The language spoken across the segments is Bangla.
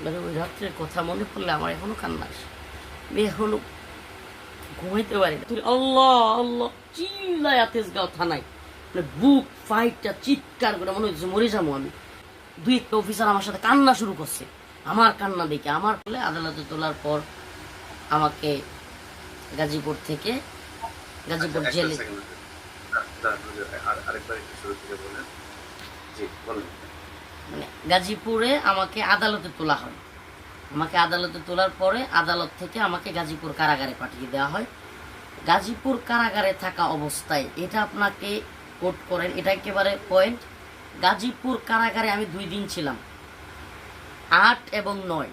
মানে ওই রাত্রের কথা মনে পড়লে আমার এখনো কান্না আসে। আমি এখনো ঘুমাইতে পারি না। তুই আল্লাহ আল্লাহ চিল্লায় তেজগাঁও থানায় মানে বুক ফাইটটা চিৎকার করে মনে হচ্ছে মরে যাবো আমি। দুই একটা অফিসার আমার সাথে কান্না শুরু করছে। আমার কান্না দেখে আমার বলে আদালতে তোলার পর আমাকে গাজীপুর থেকে গাজীপুর জেলে মানে গাজীপুরে আমাকে আদালতে তোলা হয়। আমাকে আদালতে তোলার পরে আদালত থেকে আমাকে গাজীপুর কারাগারে পাঠিয়ে দেওয়া হয়। গাজীপুর কারাগারে থাকা অবস্থায় এটা আপনাকে কোট করেন, এটা একেবারে পয়েন্ট। গাজীপুর কারাগারে আমি 2 দিন ছিলাম, 8 এবং 9,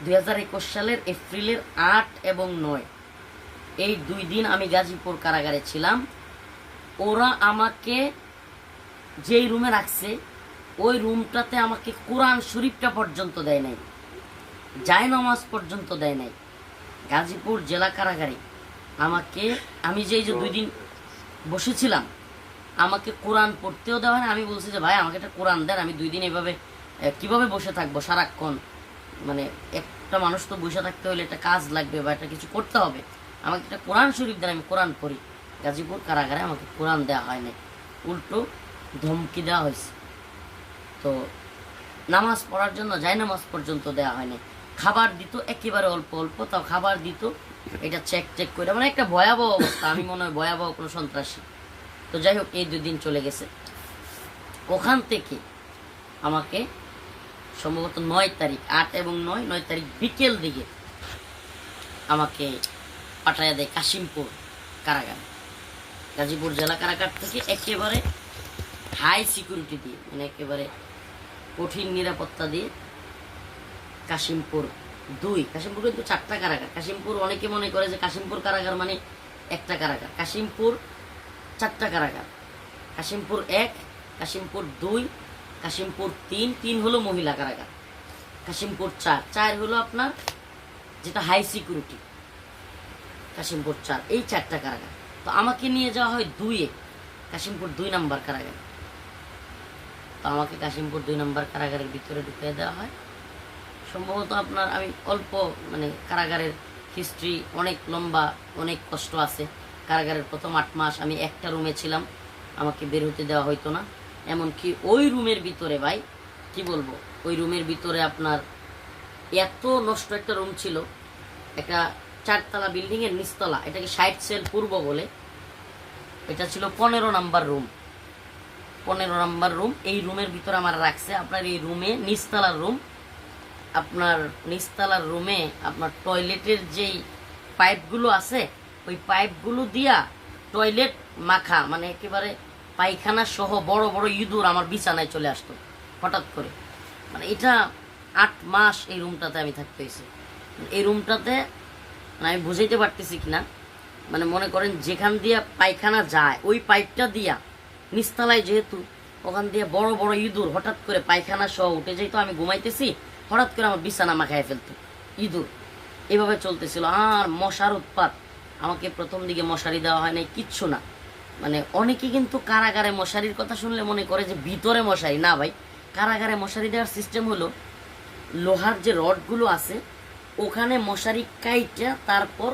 2021 সালের এপ্রিলের 8 এবং 9, এই 2 দিন আমি গাজীপুর কারাগারে ছিলাম। ওরা আমাকে যেই রুমে রাখছে ওই রুমটাতে আমাকে কোরআন শরীফটা পর্যন্ত দেয় নাই, জায়নামাজ পর্যন্ত দেয় নাই। গাজীপুর জেলা কারাগারে আমাকে আমি যে 2 দিন বসেছিলাম আমাকে কোরআন পড়তেও দেওয়া হয় না। আমি বলছি যে ভাই আমাকে একটা কোরআন দেন, আমি 2 দিন এভাবে কিভাবে বসে থাকবো সারাক্ষণ। মানে একটা মানুষ তো বসে থাকতে হলে একটা কাজ লাগবে বা একটা কিছু করতে হবে, আমাকে একটা কোরআন শরীফ দেন, আমি কোরআন পড়ি। গাজীপুর কারাগারে আমাকে কোরআন দেওয়া হয় নাই, উল্টো ধমকি দেওয়া হয়েছে। তো নামাজ পড়ার জন্য জায়নামাজ পর্যন্ত দেওয়া হয়নি। খাবার দিত একেবারে অল্প অল্প, তাও খাবার দিত এটা চেক করে, মানে একটা ভয়াবহ অবস্থা। আমি মনে হয় ভয়াবহ কোনো সন্ত্রাসী। তো যাই হোক, এই 2 দিন চলে গেছে। ওখান থেকে আমাকে সম্ভবত 9 তারিখ, 8 এবং 9 তারিখ বিকেল দিকে আমাকে পাঠাইয়া দেয় কাশিমপুর কারাগার। গাজীপুর জেলা কারাগার থেকে একেবারে হাই সিকিউরিটি দিয়ে, মানে একেবারে কঠিন নিরাপত্তা দিয়ে কাশিমপুর 2, কাশিমপুর কিন্তু 4টা কারাগার। কাশিমপুর অনেকে মনে করে যে কাশিমপুর কারাগার মানে একটা কারাগার। কাশিমপুর 4টা কারাগার। কাশিমপুর 1, কাশিমপুর 2, কাশিমপুর 3 হলো মহিলা কারাগার। কাশিমপুর 4 হলো আপনার যেটা হাই সিকিউরিটি। কাশিমপুর 4, এই 4টা কারাগার। তো আমাকে নিয়ে যাওয়া হয় 2-এ, কাশিমপুর 2 নম্বর কারাগার। তো আমাকে কাশিমপুর 2 নম্বর কারাগারের ভিতরে ঢুকিয়ে দেওয়া হয়। সম্ভবত আপনার আমি অল্প মানে কারাগারের হিস্ট্রি অনেক লম্বা, অনেক কষ্ট আছে। কারাগারের প্রথম 8 মাস আমি একটা রুমে ছিলাম, আমাকে বের হতে দেওয়া হইতো না। এমনকি ওই রুমের ভিতরে ভাই কি বলবো, ওই রুমের ভিতরে আপনার এত নষ্ট একটা রুম ছিল। একটা 4তলা বিল্ডিংয়ের নিচতলা, এটাকে 60 সেল পূর্ব বলে, এটা ছিল 15 নম্বর রুম। 15 নম্বর রুম। এই রুমের ভিতরে আমার রাখছে। আপনার এই রুমে নিচতলার রুম, আপনার নিচতলার রুমে আপনার টয়লেটের যেই পাইপগুলো আছে ওই পাইপগুলো দিয়া টয়লেট মাখা, মানে একেবারে পায়খানা সহ বড় বড় ইঁদুর আমার বিছানায় চলে আসতো হঠাৎ করে। মানে এটা 8 মাস এই রুমটাতে আমি থাকতে হয়েছে। এই রুমটাতে মানে আমি বুঝাইতে পারতেছি কিনা, মানে মনে করেন যেখান দিয়া পায়খানা যায় ওই পাইপটা দিয়া নিচতলায়, যেহেতু ওখান দিয়ে বড় বড় ইঁদুর হঠাৎ করে পায়খানা সহ উঠে যেত। আমি ঘুমাইতেছি, হঠাৎ করে আমার বিছানা মাখায় ফেলতো ইঁদুর। এভাবে চলতেছিল। আর মশার উৎপাত। আমাকে প্রথম দিকে মশারি দেওয়া হয় নাই, কিচ্ছু না। মানে অনেকে কিন্তু কারাগারে মশারির কথা শুনলে মনে করে যে ভিতরে মশারি। না ভাই, কারাগারে মশারি দেওয়ার সিস্টেম হলো লোহার যে রডগুলো আছে ওখানে মশারি কাইটা তারপর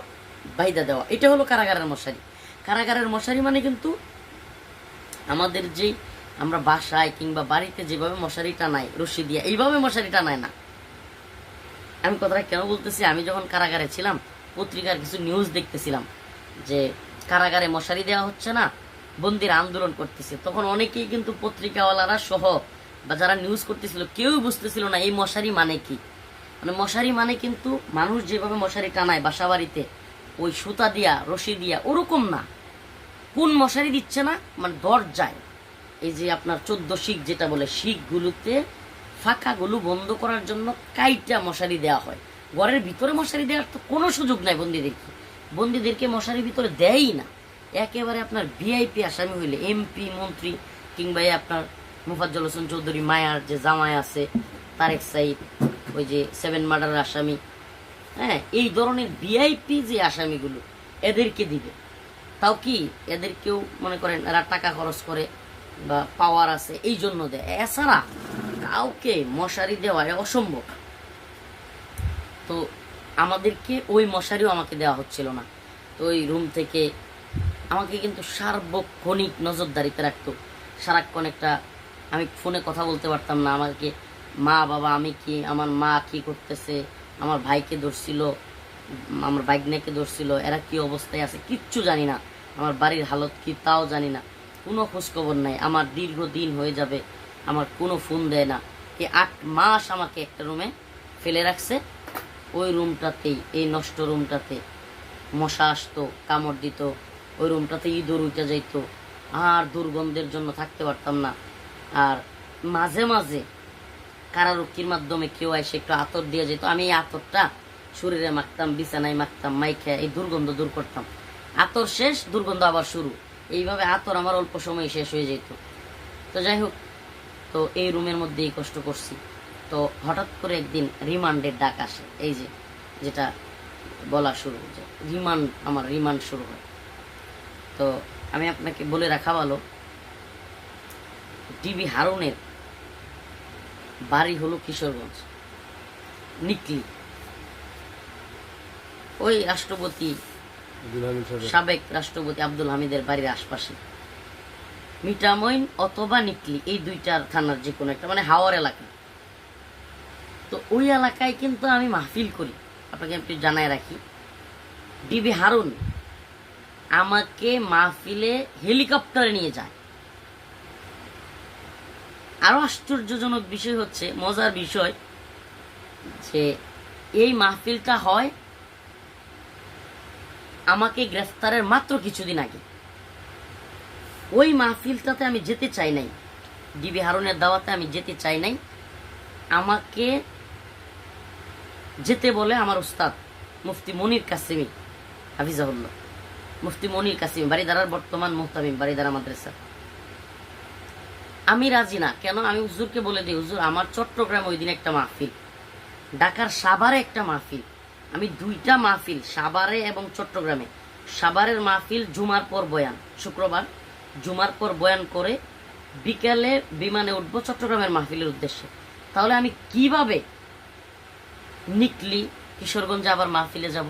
বাইদা দেওয়া, এটা হলো কারাগারের মশারি। কারাগারের মশারি মানে কিন্তু আমাদের যে আমরা বাসায় কিংবা বাড়িতে যেভাবে মশারি টানাই রশি দিয়ে, এইভাবে মশারি টানায় না। আমি কথাটা কেন বলতেছি, আমি যখন কারাগারে ছিলাম পত্রিকার কিছু নিউজ দেখতেছিলাম যে কারাগারে মশারি দেওয়া হচ্ছে না, বন্দিরা আন্দোলন করতেছে। তখন অনেকেই কিন্তু পত্রিকাওয়ালারা সহ বা যারা নিউজ করতেছিল কেউ বুঝতেছিল না এই মশারি মানে কি। মানে মশারি মানে কিন্তু মানুষ যেভাবে মশারি টানায় বাসা বাড়িতে ওই সুতা দিয়া রশি দিয়া, ওরকম না। কোন মশারি দিচ্ছে না, মানে দরজায় এই যে আপনার 14 শিক যেটা বলে, শিকগুলোতে ফাঁকাগুলো বন্ধ করার জন্য কাইটা মশারি দেওয়া হয়। ঘরের ভিতরে মশারি দেওয়ার তো কোনো সুযোগ নাই বন্দীদেরকে। বন্দীদেরকে মশারির ভিতরে দেয়ই না। একেবারে আপনার ভিআইপি আসামি হইলে এমপি মন্ত্রী কিংবা আপনার মুফাজ্জল হোসেন চৌধুরী মায়ার যে জামাই আছে, তারেক সাইদ, ওই যে 7 মার্ডারের আসামি, হ্যাঁ, এই ধরনের ভিআইপি যে আসামিগুলো এদেরকে দিবে। তাও কি এদেরকেও মনে করেন এরা টাকা খরচ করে বা পাওয়ার আছে এই জন্য দেয়। এছাড়া কাউকে মশারি দেওয়া অসম্ভব। তো আমাদেরকে ওই মশারিও আমাকে দেওয়া হচ্ছিল না। তো ওই রুম থেকে আমাকে কিন্তু সার্বক্ষণিক নজরদারিতে রাখতো। সারাক্ষণ একটা, আমি ফোনে কথা বলতে পারতাম না। আমাকে মা বাবা, আমি কি, আমার মা কি করতেছে, আমার ভাইকে ধরছিল, আমার বাইকনাকে ধরছিল, এরা কি অবস্থায় আছে কিচ্ছু জানি না। আমার বাড়ির হালত কি তাও জানি না, কোনো খোঁজখবর নাই। আমার দীর্ঘদিন হয়ে যাবে, আমার কোনো ফোন দেয় না। এই 8 মাস আমাকে একটা রুমে ফেলে রাখছে। ওই রুমটাতেই, এই নষ্ট রুমটাতে মশা আসতো, কামড় দিত। ওই রুমটাতে ইঁদুর উঠে যাইতো, আর দুর্গন্ধের জন্য থাকতে পারতাম না। আর মাঝে মাঝে কারারক্ষীর মাধ্যমে কেউ এসে একটু আতর দিয়ে যেত, আমি এই আতরটা শরীরে মাখতাম, বিছানায় মাখতাম, মাইখে এই দুর্গন্ধ দূর করতাম। আতর শেষ, দুর্গন্ধ আবার শুরু। এইভাবে আতর আমার অল্প সময় শেষ হয়ে যেত। তো যাই হোক, তো এই রুমের মধ্যেই কষ্ট করছি। তো হঠাৎ করে একদিন রিমান্ডের ডাক আসে। এই যে যেটা বলা শুরু, যে রিমান্ড, আমার রিমান্ড শুরু হয়। তো আমি আপনাকে বলে রাখা ভালো, ডিবি হারুনের বাড়ি হলো কিশোরগঞ্জ, নিকলি। ওই রাষ্ট্রপতি, সাবেক রাষ্ট্রপতি আব্দুল হামিদের বাড়ির আশপাশে, মিঠামইন অথবা নিকলি, এই দুইটার থানার যে কোনো একটা, মানে হাওয়ার এলাকা। তো ওই এলাকায় কিন্তু আমি মাহফিল করি। আপনাকে একটু জানাই রাখি, ডিবি হারুন আমাকে মাহফিলে হেলিকপ্টারে নিয়ে যায়। আরো আশ্চর্যজনক বিষয় হচ্ছে, মজার বিষয়, যে এই মাহফিলটা হয় আমাকে গ্রেফতারের মাত্র কিছুদিন আগে। ওই মাহফিলটাতে আমি যেতে চাই নাই, ডিবি হারুনের দাওয়াতে আমি যেতে চাই নাই। আমাকে যেতে বলে আমার উস্তাদ মুফতি মনির কাসিমি হাফিজাহুল্লাহ, মুফতি মনির কাসিমি, বাড়িদারার বর্তমান মুহতামিম বাড়িদারা মাদ্রাসা। আমি রাজি না। কেন? আমি হুজুরকে বলে দিই, হুজুর আমার চট্টগ্রামে ওই দিন একটা মাহফিল, ঢাকার সাভারে একটা মাহফিল, আমি 2টা মাহফিল সাভারে এবং চট্টগ্রামে। সাভারের মাহফিল জুমার পর বয়ান, শুক্রবার জুমার পর বয়ান করে বিকেলে বিমানে উঠবো চট্টগ্রামের মাহফিলের উদ্দেশ্যে। তাহলে আমি কিভাবে নিকলি কিশোরগঞ্জে আবার মাহফিলে যাব?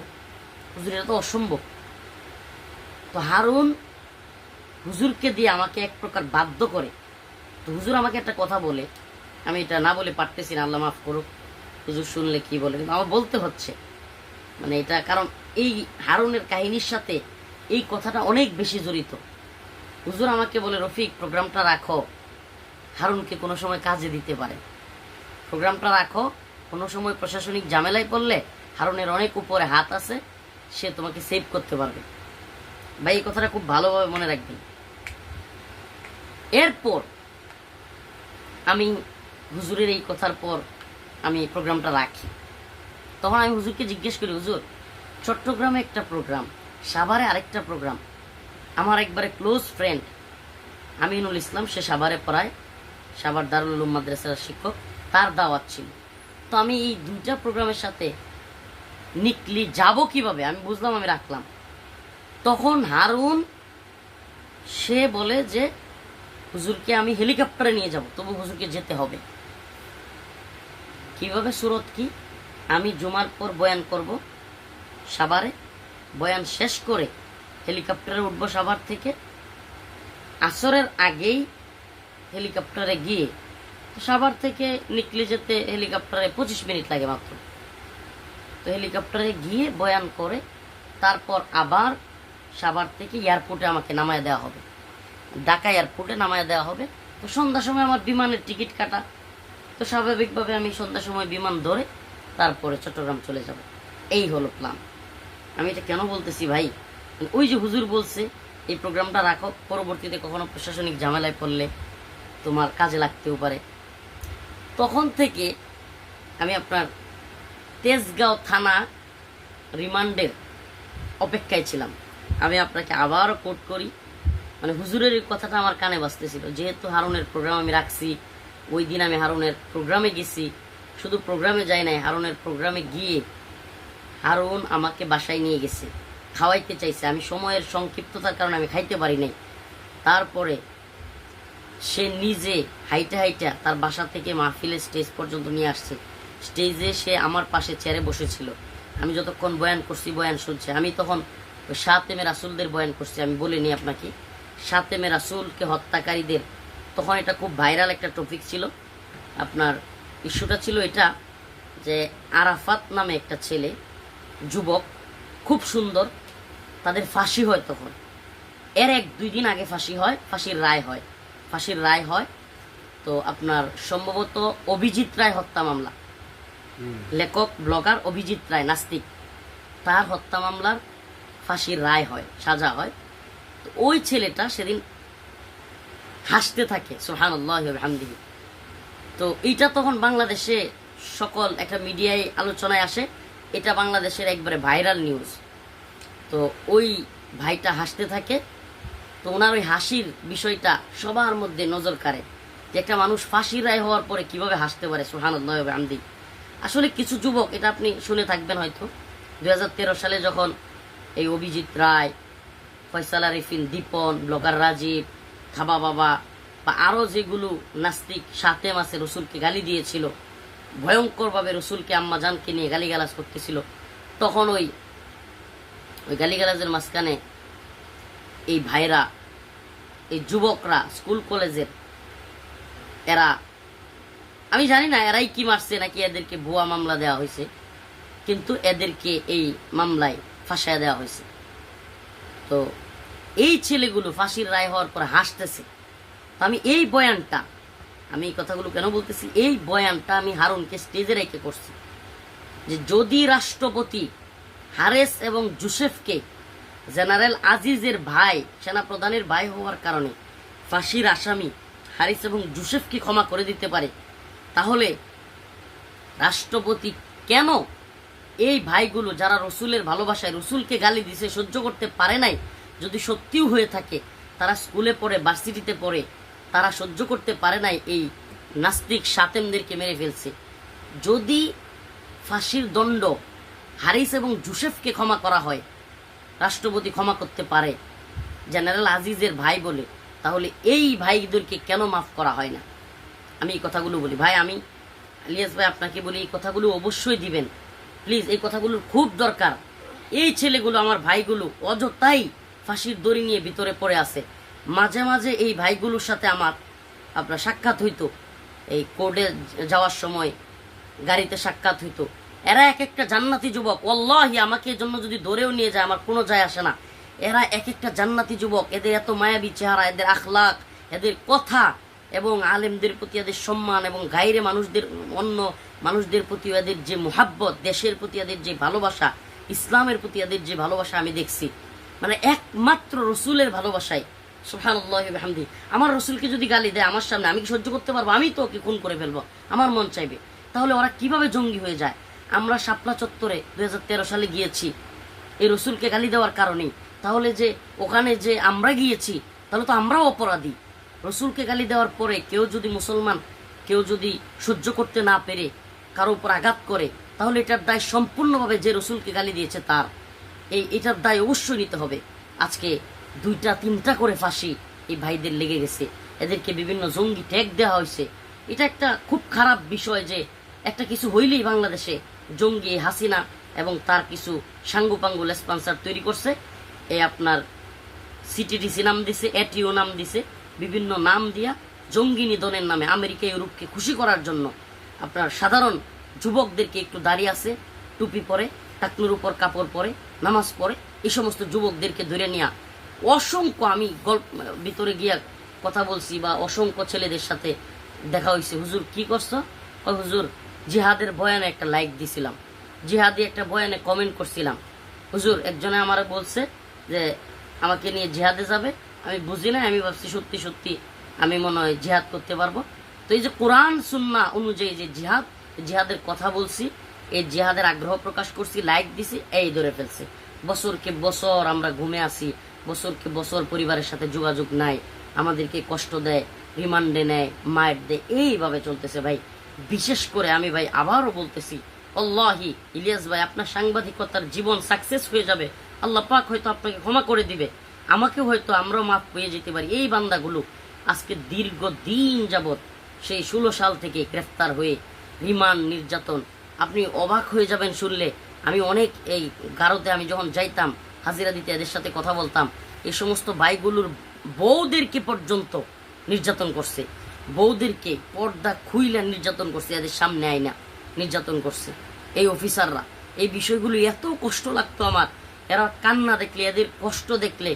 হুজুর, এটা তো অসম্ভব। তো হারুন হুজুরকে দিয়ে আমাকে এক প্রকার বাধ্য করে। তো হুজুর আমাকে একটা কথা বলে, আমি এটা না বলে পারতেছি না, আল্লাহ মাফ করুক, হুজুর শুনলে কি বলে, কিন্তু আমার বলতে হচ্ছে। মানে এটা কারণ এই হারুনের কাহিনীর সাথে এই কথাটা অনেক বেশি জড়িত। হুজুর আমাকে বলে, রফিক প্রোগ্রামটা রাখো, হারুনকে কোনো সময় কাজে দিতে পারে, প্রোগ্রামটা রাখো, কোনো সময় প্রশাসনিক ঝামেলায় পড়লে হারুনের অনেক উপরে হাত আছে, সে তোমাকে সেভ করতে পারবে। ভাই এই কথাটা খুব ভালোভাবে মনে রাখবেন। এরপর আমি হুজুরের এই কথার পর আমি প্রোগ্রামটা রাখি। তখন আমি হুজুরকে জিজ্ঞেস করি, হুজুর চট্টগ্রামে একটা প্রোগ্রাম, সাভারে আরেকটা প্রোগ্রাম, আমার একবারে ক্লোজ ফ্রেন্ড আমিনুল ইসলাম, সে সাভারে পড়ায়, সাভার দারুল উলুম মাদ্রাসার শিক্ষক, তার দাওয়াত ছিল। তো আমি এই 2টা প্রোগ্রামের সাথে নিকলি যাব কিভাবে? আমি বুঝলাম, আমি রাখলাম। তখন হারুন সে বলে যে হুজুরকে আমি হেলিকপ্টারে নিয়ে যাব, তবু হুজুরকে যেতে হবে। কিভাবে? সুরত কি, আমি জুমার পর বয়ান করব সাভারে, বয়ান শেষ করে হেলিকপ্টারে উঠবো সাভার থেকে, আসরের আগেই হেলিকপ্টারে গিয়ে, সাভার থেকে নিকলি যেতে হেলিকপ্টারে 25 মিনিট লাগে মাত্র। তো হেলিকপ্টারে গিয়ে বয়ান করে তারপর আবার সাভার থেকে এয়ারপোর্টে আমাকে নামায় দেওয়া হবে, ঢাকা এয়ারপোর্টে নামায় দেওয়া হবে। তো সন্ধ্যার সময় আমার বিমানের টিকিট কাটা, তো স্বাভাবিকভাবে আমি সন্ধ্যার সময় বিমান ধরে তারপরে চট্টগ্রাম চলে যাব। এই হলো প্ল্যান। আমি এটা কেন বলতেছি ভাই, ওই যে হুজুর বলছে এই প্রোগ্রামটা রাখো, পরবর্তীতে কখনো প্রশাসনিক ঝামেলায় পড়লে তোমার কাজে লাগতেও পারে। তখন থেকে আমি আপনার তেজগাঁও থানা রিমান্ডের অপেক্ষায় ছিলাম। আমি আপনাকে আবারও কোট করি, মানে হুজুরের এই কথাটা আমার কানে বাজতেছিল, যেহেতু হারুনের প্রোগ্রাম আমি রাখছি, ওই দিন আমি হারুনের প্রোগ্রামে গেছি। শুধু প্রোগ্রামে যাই নাই, হারুনের প্রোগ্রামে গিয়ে হারুন আমাকে বাসায় নিয়ে গেছে, খাওয়াইতে চাইছে। আমি সময়ের সংক্ষিপ্ততার কারণে আমি খাইতে পারি নাই। তারপরে সে নিজে হাইটা হাইটা তার বাসা থেকে মাহফিলের স্টেজ পর্যন্ত নিয়ে আসছে, স্টেজে সে আমার পাশে চেয়ারে বসেছিল। আমি যতক্ষণ বয়ান করছি, বয়ান শুনছে। আমি তখন ওই শাতেমে রাসূলদের বয়ান করছি। আমি বলিনি আপনাকে, শাতেমে রাসূলকে হত্যাকারীদের, তখন এটা খুব ভাইরাল একটা টপিক ছিল। আপনার ইস্যুটা ছিল এটা যে আরাফাত নামে একটা ছেলে, যুবক, খুব সুন্দর, তাদের ফাঁসি হয়। তখন এর 1-2 দিন আগে ফাঁসি হয়, ফাঁসির রায় হয়। তো আপনার সম্ভবত অভিজিৎ রায় হত্যা মামলা, লেখক ব্লগার অভিজিৎ রায়, নাস্তিক, তার হত্যা মামলার ফাঁসির রায় হয়, সাজা হয়। তো ওই ছেলেটা সেদিন হাসতে থাকে, সুবহানাল্লাহি ওয়া বিহামদিহি। তো এইটা তখন বাংলাদেশে সকল একটা মিডিয়ায় আলোচনায় আসে, এটা বাংলাদেশের একবারে ভাইরাল নিউজ। তো ওই ভাইটা হাসতে থাকে। তো ওনার ওই হাসির বিষয়টা সবার মধ্যে নজর কাড়ে যে একটা মানুষ ফাঁসির রায় হওয়ার পরে কিভাবে হাসতে পারে, সুবহানাল্লাহি ওয়া বিহামদিহি। আসলে কিছু যুবক, এটা আপনি শুনে থাকবেন হয়তো, 2013 সালে যখন এই অভিজিৎ রায়, ফয়সাল আরিফিন, দীপন, ব্লগার রাজীব, থাবা বাবা বা আরও যেগুলো নাস্তিক শাতেম আছে, রসুলকে গালি দিয়েছিল, ভয়ঙ্করভাবে রসুলকে আম্মাজানকে নিয়ে গালিগালাজ করতেছিল, তখন ওই গালিগালাজের মাঝখানে এই ভাইরা, এই যুবকরা, স্কুল কলেজের এরা, আমি জানি না এরাই কি মারছে নাকি এদেরকে ভুয়া মামলা দেওয়া হয়েছে, কিন্তু এদেরকে এই মামলায় ফাঁসায় দেওয়া হয়েছে। তো এই ছেলেগুলো ফাঁসির রায় হওয়ার পর হাসতেছে। তো আমি এই বয়ানটা, আমি এই কথাগুলো কেন বলতেছি, এই বয়ানটা আমি হারুনকে স্টেজে রেখে করছি যে যদি রাষ্ট্রপতি হারেস এবং জোসেফকে জেনারেল আজিজের ভাই, সেনাপ্রধানের ভাই হওয়ার কারণে ফাঁসির আসামি হারিস এবং জোসেফকে ক্ষমা করে দিতে পারে, তাহলে রাষ্ট্রপতি কেন এই ভাইগুলো যারা রসুলের ভালোবাসায় রসুলকে গালি দিছে সহ্য করতে পারে নাই, যদি সত্যিও হয়ে থাকে, তারা স্কুলে পড়ে, ভার্সিটিতে পড়ে, তারা সহ্য করতে পারে নাই এই নাস্তিক শাতেমদেরকে মেরে ফেলছে, যদি ফাঁসির দণ্ড হারিস এবং জোসেফকে ক্ষমা করা হয়, রাষ্ট্রপতি ক্ষমা করতে পারে জেনারেল আজিজের ভাই বলে, তাহলে এই ভাইদেরকে কেন মাফ করা হয় না? আমি এই কথাগুলো বলি ভাই, আমি ইলিয়াস ভাই আপনাকে বলি, এই কথাগুলো অবশ্যই দিবেন প্লিজ, এই কথাগুলোর খুব দরকার। এই ছেলেগুলো, আমার ভাইগুলো অযথাই ফাঁসির দড়ি নিয়ে ভিতরে পড়ে আছে। মাঝে মাঝে এই ভাইগুলোর সাথে আমার আপনার সাক্ষাৎ হইতো, এই কোর্টে যাওয়ার সময় গাড়িতে সাক্ষাৎ হইতো। এরা এক একটা জান্নাতি যুবক, ওয়াল্লাহি আমাকে এর জন্য যদি ধরেও নিয়ে যায় আমার কোনো যায় আসে না। এরা এক একটা জান্নাতি যুবক, এদের এত মায়াবী চেহারা, এদের আখলাক, এদের কথা এবং আলেমদের প্রতি এদের সম্মান এবং গায়রে মানুষদের, অন্য মানুষদের প্রতি এদের যে মুহাব্বত, দেশের প্রতি এদের যে ভালোবাসা, ইসলামের প্রতি এদের যে ভালোবাসা আমি দেখছি, মানে একমাত্র রসুলের ভালোবাসায়, সুবহানাল্লাহি ওয়া বিহামদিহি। আমার রসুলকে যদি গালি দেয় আমার সামনে, আমি কি সহ্য করতে পারবো? আমি তো ওকে খুন করে ফেলবো, আমার মন চাইবে। তাহলে ওরা কিভাবে জঙ্গি হয়ে যায়? আমরা শাপলা চত্বরে 2013 সালে গিয়েছি এই রসুলকে গালি দেওয়ার কারণেই। তাহলে যে ওখানে যে আমরা গিয়েছি, তাহলে তো আমরাও অপরাধী। রসুলকে গালি দেওয়ার পরে কেউ যদি মুসলমান, কেউ যদি সহ্য করতে না পেরে কারো উপর আঘাত করে, তাহলে এটার দায় সম্পূর্ণভাবে যে রসুলকে গালি দিয়েছে তার, এটার দায় অবশ্যই নিতে হবে। আজকে 2-3টা করে ফাঁসি এই ভাইদের লেগে গেছে, এদেরকে বিভিন্ন জঙ্গি ট্যাগ দেওয়া হয়েছে। এটা একটা খুব খারাপ বিষয় যে একটা কিছু হইলেই বাংলাদেশে জঙ্গি হাসিনা এবং তার কিছু সাঙ্গুপাঙ্গু স্পন্সর তৈরি করছে। এই আপনার সিটিটিসি নাম দিছে, এটিও নাম দিছে, বিভিন্ন নাম দিয়া জঙ্গি নিধনের নামে আমেরিকা ইউরোপকে খুশি করার জন্য আপনার সাধারণ যুবকদেরকে, একটু দাঁড়িয়ে আছে, টুপি পরে, টাকনুর উপর কাপড় পরে, নামাজ পড়ে, এই সমস্ত যুবকদেরকে ধরে নিয়ে অসংখ্য, আমি ভিতরে গিয়া কথা বলছি বা অসংখ্য ছেলেদের সাথে দেখা হয়েছে। হুজুর কি করছো? হুজুর জিহাদের বয়ানে একটা লাইক দিছিলাম, জিহাদি একটা বয়ানে কমেন্ট করছিলাম। হুজুর একজনে আমার বলছে যে আমাকে নিয়ে জিহাদে যাবে, আমি বুঝি না, আমি ভাবছি সত্যি সত্যি আমি মনে হয় জিহাদ করতে পারবো। তো এই যে কোরআন সুন্নাহ অনুযায়ী যে জিহাদের কথা বলছি, এই জিহাদের আগ্রহ প্রকাশ করছি, লাইক দিছি, এই ধরে ফেলছে। বছরকে বছর আমরা ঘুমে আসি, বছরকে বছর পরিবারের সাথে যোগাযোগ নাই, আমাদেরকে কষ্ট দেয়, রিমান্ডে নেয়, মায়ের দেয়, এইভাবে চলতেছে ভাই। বিশেষ করে আমি ভাই আবারও বলতেছি, আল্লাহি ইলিয়াস ভাই, আপনার সাংবাদিকতার জীবন সাকসেস হয়ে যাবে, আল্লাহ পাক হয়তো আপনাকে ক্ষমা করে দিবে, আমাকে হয়তো আমরাও মাফ পেয়ে যেতে পারি। এই বান্দাগুলো আজকে দীর্ঘদিন যাবৎ সেই 16 সাল থেকে গ্রেফতার হয়ে রিমান্ড, নির্যাতন, আপনি অবাক হয়ে যাবেন শুনলে। আমি অনেক এই গারোতে আমি যখন যাইতাম হাজিরা দিতে, এদের সাথে কথা বলতাম, এই সমস্ত ভাইগুলোর বউদেরকে পর্যন্ত নির্যাতন করছে, বউদেরকে পর্দা খুইলে নির্যাতন করছে, এদের সামনে আয়না নির্যাতন করছে এই অফিসাররা। এই বিষয়গুলো এত কষ্ট লাগতো আমার। এরা কান্না দেখলে, এদের কষ্ট দেখলে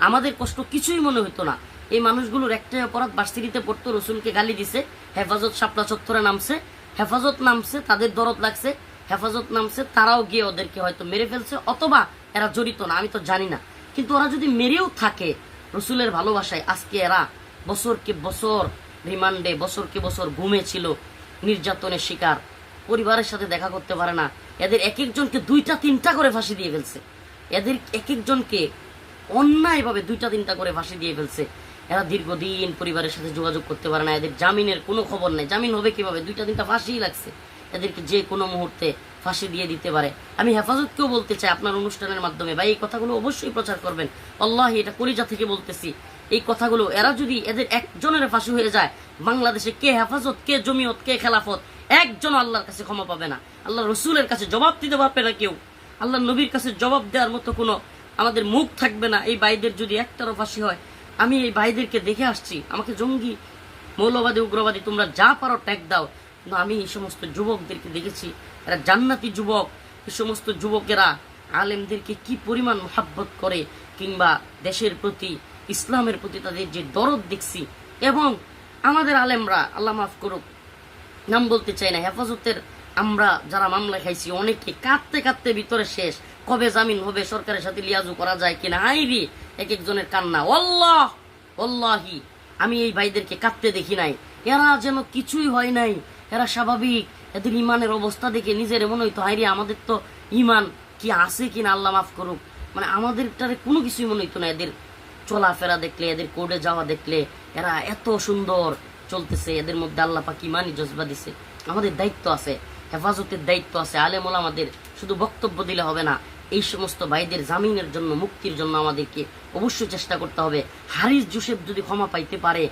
আমাদের কষ্ট কিছুই মনে হতো না। এই মানুষগুলোর একটাই অপরাধ, ভার্সিটিতে পড়তো, রসুলকে গালি দিছে, হেফাজত শাপলা চত্বরে নামছে, হেফাজত নামছে, তাদের দরদ লাগছে, হেফাজত নামছে, তারাও গিয়ে ওদেরকে হয়তো মেরে ফেলছে, অথবা এরা জড়িত না, আমি তো জানি না। কিন্তু ওরা যদি মেরেও থাকে রসুলের ভালোবাসায়, আজকে এরা বছরকে বছর রিমান্ডে, বছরকে বছর ঘুমে ছিল, নির্যাতনের শিকার, পরিবারের সাথে দেখা করতে পারে না। এদের এক একজনকে 2টা 3টা করে ফাঁসি দিয়ে ফেলছে, এদের এক একজনকে অন্যায়ভাবে 2টা 3টা করে ফাঁসি দিয়ে ফেলছে। এরা দীর্ঘদিন পরিবারের সাথে যোগাযোগ করতে পারে না, এদের জামিনের কোনো খবর নেই। জামিন হবে কিভাবে? 2টা 3টা ফাঁসিই লাগছে, এদেরকে যে কোনো মুহূর্তে ফাঁসি দিয়ে দিতে পারে। আমি হেফাজতকেও বলতে চাই আপনার অনুষ্ঠানের মাধ্যমে, ভাই এই কথাগুলো অবশ্যই প্রচার করবেন। আল্লাহ, এটা কলিজা থেকে বলতেছি, এই কথাগুলো এরা যদি এদের একজনের ফাঁসি হয়ে যায়, বাংলাদেশে কে হেফাজত, কে জমিয়ত, কে খেলাফত, একজন আল্লাহর কাছে ক্ষমা পাবে না, আল্লাহ রসুলের কাছে জবাব দিতে পারবে না কেউ, আল্লাহ নবীর কাছে জবাব দেওয়ার মতো কোনো আমাদের মুখ থাকবে না। এই ভাইদের যদি একটারও ফাঁসি হয়, আমি এই ভাইদেরকে দেখে আসছি, আমাকে জঙ্গি, মৌলবাদী, উগ্রবাদী তোমরা যা পারো ট্যাগ দাও, কিন্তু আমি এই সমস্ত যুবকদেরকে দেখেছি, এরা জান্নাতি যুবক। এই সমস্ত যুবকেরা আলেমদেরকে কি পরিমাণ মোহাব্বত করে, কিংবা দেশের প্রতি, ইসলামের প্রতি তাদের যে দরদ দেখছি। এবং আমাদের আলেমরা, আল্লাহ মাফ করুক, নাম বলতে চাই না, হেফাজতের আমরা যারা মামলা খাইছি অনেকে কাঁদতে কাঁদতে ভিতরে শেষ, কবে জামিন হবে, সরকারের সাথে লিয়াজু করা যায় কিনা, হাইরি এক একজনের কান্না। আল্লাহ আল্লাহি, আমি এই ভাইদেরকে কাঁদতে দেখি নাই, এরা যেন কিছুই হয় নাই, এরা স্বাভাবিক। এদের ইমানের অবস্থা দেখে নিজের মনে হইতো, হাইরি আমাদের তো ইমান কি আছে কিনা, আল্লাহ মাফ করুক, মানে আমাদেরটারে কোনো কিছুই মনে হইতো না। এদের চলাফেরা দেখলে, এদের কোর্টে যাওয়া দেখলে, এরা এত সুন্দর চলতেছে, এদের মধ্যে আল্লাহ পাক ইমানি জজবা দিছে। আমাদের দায়িত্ব আছে, হেফাজতের দায়িত্ব আছে, আলেম ওলামাদের শুধু বক্তব্য দিলে হবে না, এই সমস্ত ভাইদের জামিনের জন্য, মুক্তির জন্য আমাদেরকে অবশ্যই চেষ্টা করতে হবে। হারিস জোসেফ যদি ক্ষমা পাইতে পারে,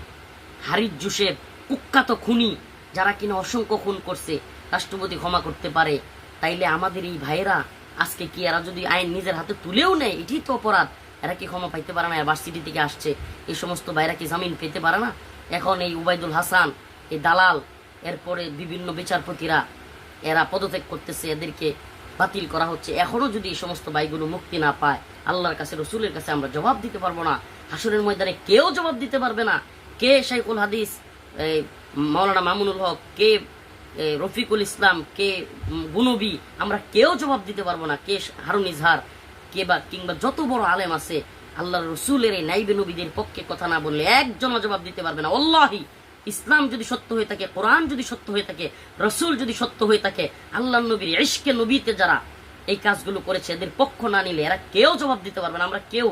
হারিস জোসেফ কুখ্যাত খুনি, যারা কিনা অসংখ্য খুন করছে, রাষ্ট্রপতি ক্ষমা করতে পারে, তাইলে আমাদের এই ভাইয়েরা আজকে কি, এরা যদি আইন নিজের হাতে তুলেও নেয়, এটি তো অপরাধ, এরা কি ক্ষমা পাইতে পারে না? ভার্সিটি থেকে আসছে, এই সমস্ত ভাইরা কি জামিন পেতে পারে না? এখন এই উবাইদুল হাসান, এই দালাল, এরপরে বিভিন্ন বিচারপতিরা এরা পদত্যাগ করতেছে, এদেরকে বাতিল করা হচ্ছে। এখনো যদি এই সমস্ত ভাইগুলো মুক্তি না পায়, আল্লাহর কাছে, রসুলের কাছে আমরা জবাব দিতে পারবো না। হাসরের ময়দানে কেউ জবাব দিতে পারবে না। কে শাইখুল হাদিস মাওলানা মামুনুল হক, কে রফিকুল ইসলাম, কে গুনবী, আমরা কেউ জবাব দিতে পারবো না। কে হারুন ইজহার, কে বা কিংবা যত বড় আলেম আছে, আল্লাহ রসুলের এই নাইবে নবীদের পক্ষে কথা না বললে একজন জবাব দিতে পারবে না। আল্লাহি, ইসলাম যদি সত্য হয়ে থাকে, কোরআন যদি সত্য হয়ে থাকে, রসুল যদি সত্য হয়ে থাকে, আল্লাহ নবীর ইশকে নবীতে যারা এই কাজগুলো করেছে, এদের পক্ষ না নিলে এরা কেউ জবাব দিতে পারবে না। আমরা কেউ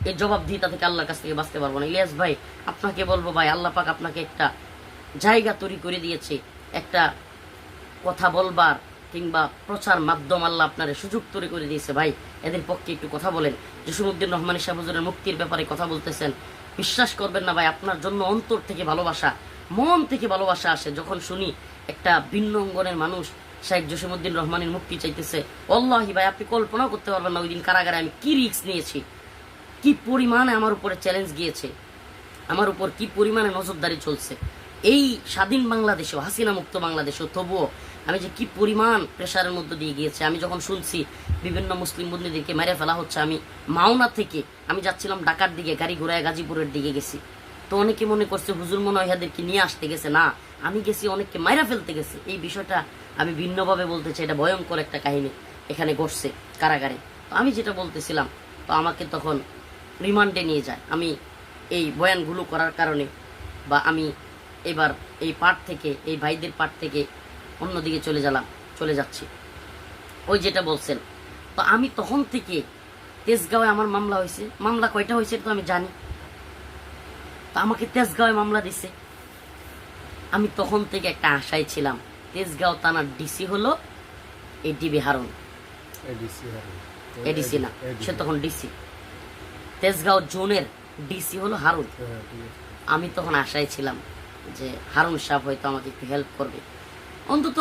এই জবাবদিহিতা থেকে আল্লাহর কাছ থেকে বাঁচতে পারবো না। ইলিয়াস ভাই, আপনাকে বলবো ভাই, আল্লাহ পাক আপনাকে একটা জায়গা তৈরি করে দিয়েছে, একটা কথা বলবার কিংবা প্রচার মাধ্যম আল্লাহ আপনার সুযোগ তৈরি করে দিয়েছে। ভাই, এদের পক্ষে একটু কথা বলেন। জসিমউদ্দিন রহমানী সাহেব হুজুরের মুক্তির ব্যাপারে কথা বলতেছেন, বিশ্বাস করবেন না ভাই, আপনার জন্য অন্তর থেকে ভালোবাসা, মন থেকে ভালোবাসা আসে যখন শুনি একটা ভিন্ন অঙ্গনের মানুষ শাহেখ জসিমউদ্দিন রহমানের মুক্তি চাইতেছে। আল্লাহি ভাই, আপনি কল্পনাও করতে পারবেন না ওই দিন কারাগারে আমি কি রিস্ক নিয়েছি, কি পরিমাণে আমার উপরে চ্যালেঞ্জ গিয়েছে, আমার উপর কি পরিমাণে নজরদারি চলছে। এই স্বাধীন বাংলাদেশেও, হাসিনা মুক্ত বাংলাদেশেও তবুও আমি যে কি পরিমাণ প্রেশারের মধ্যে দিয়ে গিয়েছে। আমি যখন শুনছি বিভিন্ন মুসলিম বন্ধুদেরকে মেরে ফেলা হচ্ছে, আমি মাওনা থেকে আমি যাচ্ছিলাম ঢাকার দিকে, গাড়ি ঘোড়ায় গাজীপুরের দিকে গেছি, তো অনেকে মনে করছে হুজুর মনে হয় এদেরকে নিয়ে আসতে গেছে, না, আমি গেছি অনেককে মাইরা ফেলতে গেছে। এই বিষয়টা আমি ভিন্নভাবে বলতে চাই, এটা ভয়ঙ্কর একটা কাহিনী এখানে ঘটছে কারাগারে। তো আমি যেটা বলতেছিলাম, তো আমাকে তখন রিমান্ডে নিয়ে যায়। আমি এই বয়ানগুলো করার কারণে, বা আমি এবার এই পাঠ থেকে, এই ভাইদের পাঠ থেকে অন্যদিকে চলে যাচ্ছি, ওই যেটা বলছেন। তো আমি তখন থেকে তেজগাঁওয়ে আমার মামলা হয়েছে, মামলা কয়টা হয়েছে তো আমি জানি, তো আমাকে তেজগাঁওয়ে মামলা দিছে। আমি তখন থেকে একটা আশায় ছিলাম, তেজগাঁও থানার ডিসি হলো এই ডিবি হারুন, এডিসি না, সে তখন ডিসি, তেজগাঁও জোনের ডিসি হলো হারুন। আমি তখন আশায় ছিলাম যে হারুন সাহেব হয়তো আমাকে একটু হেল্প করবে, অন্তত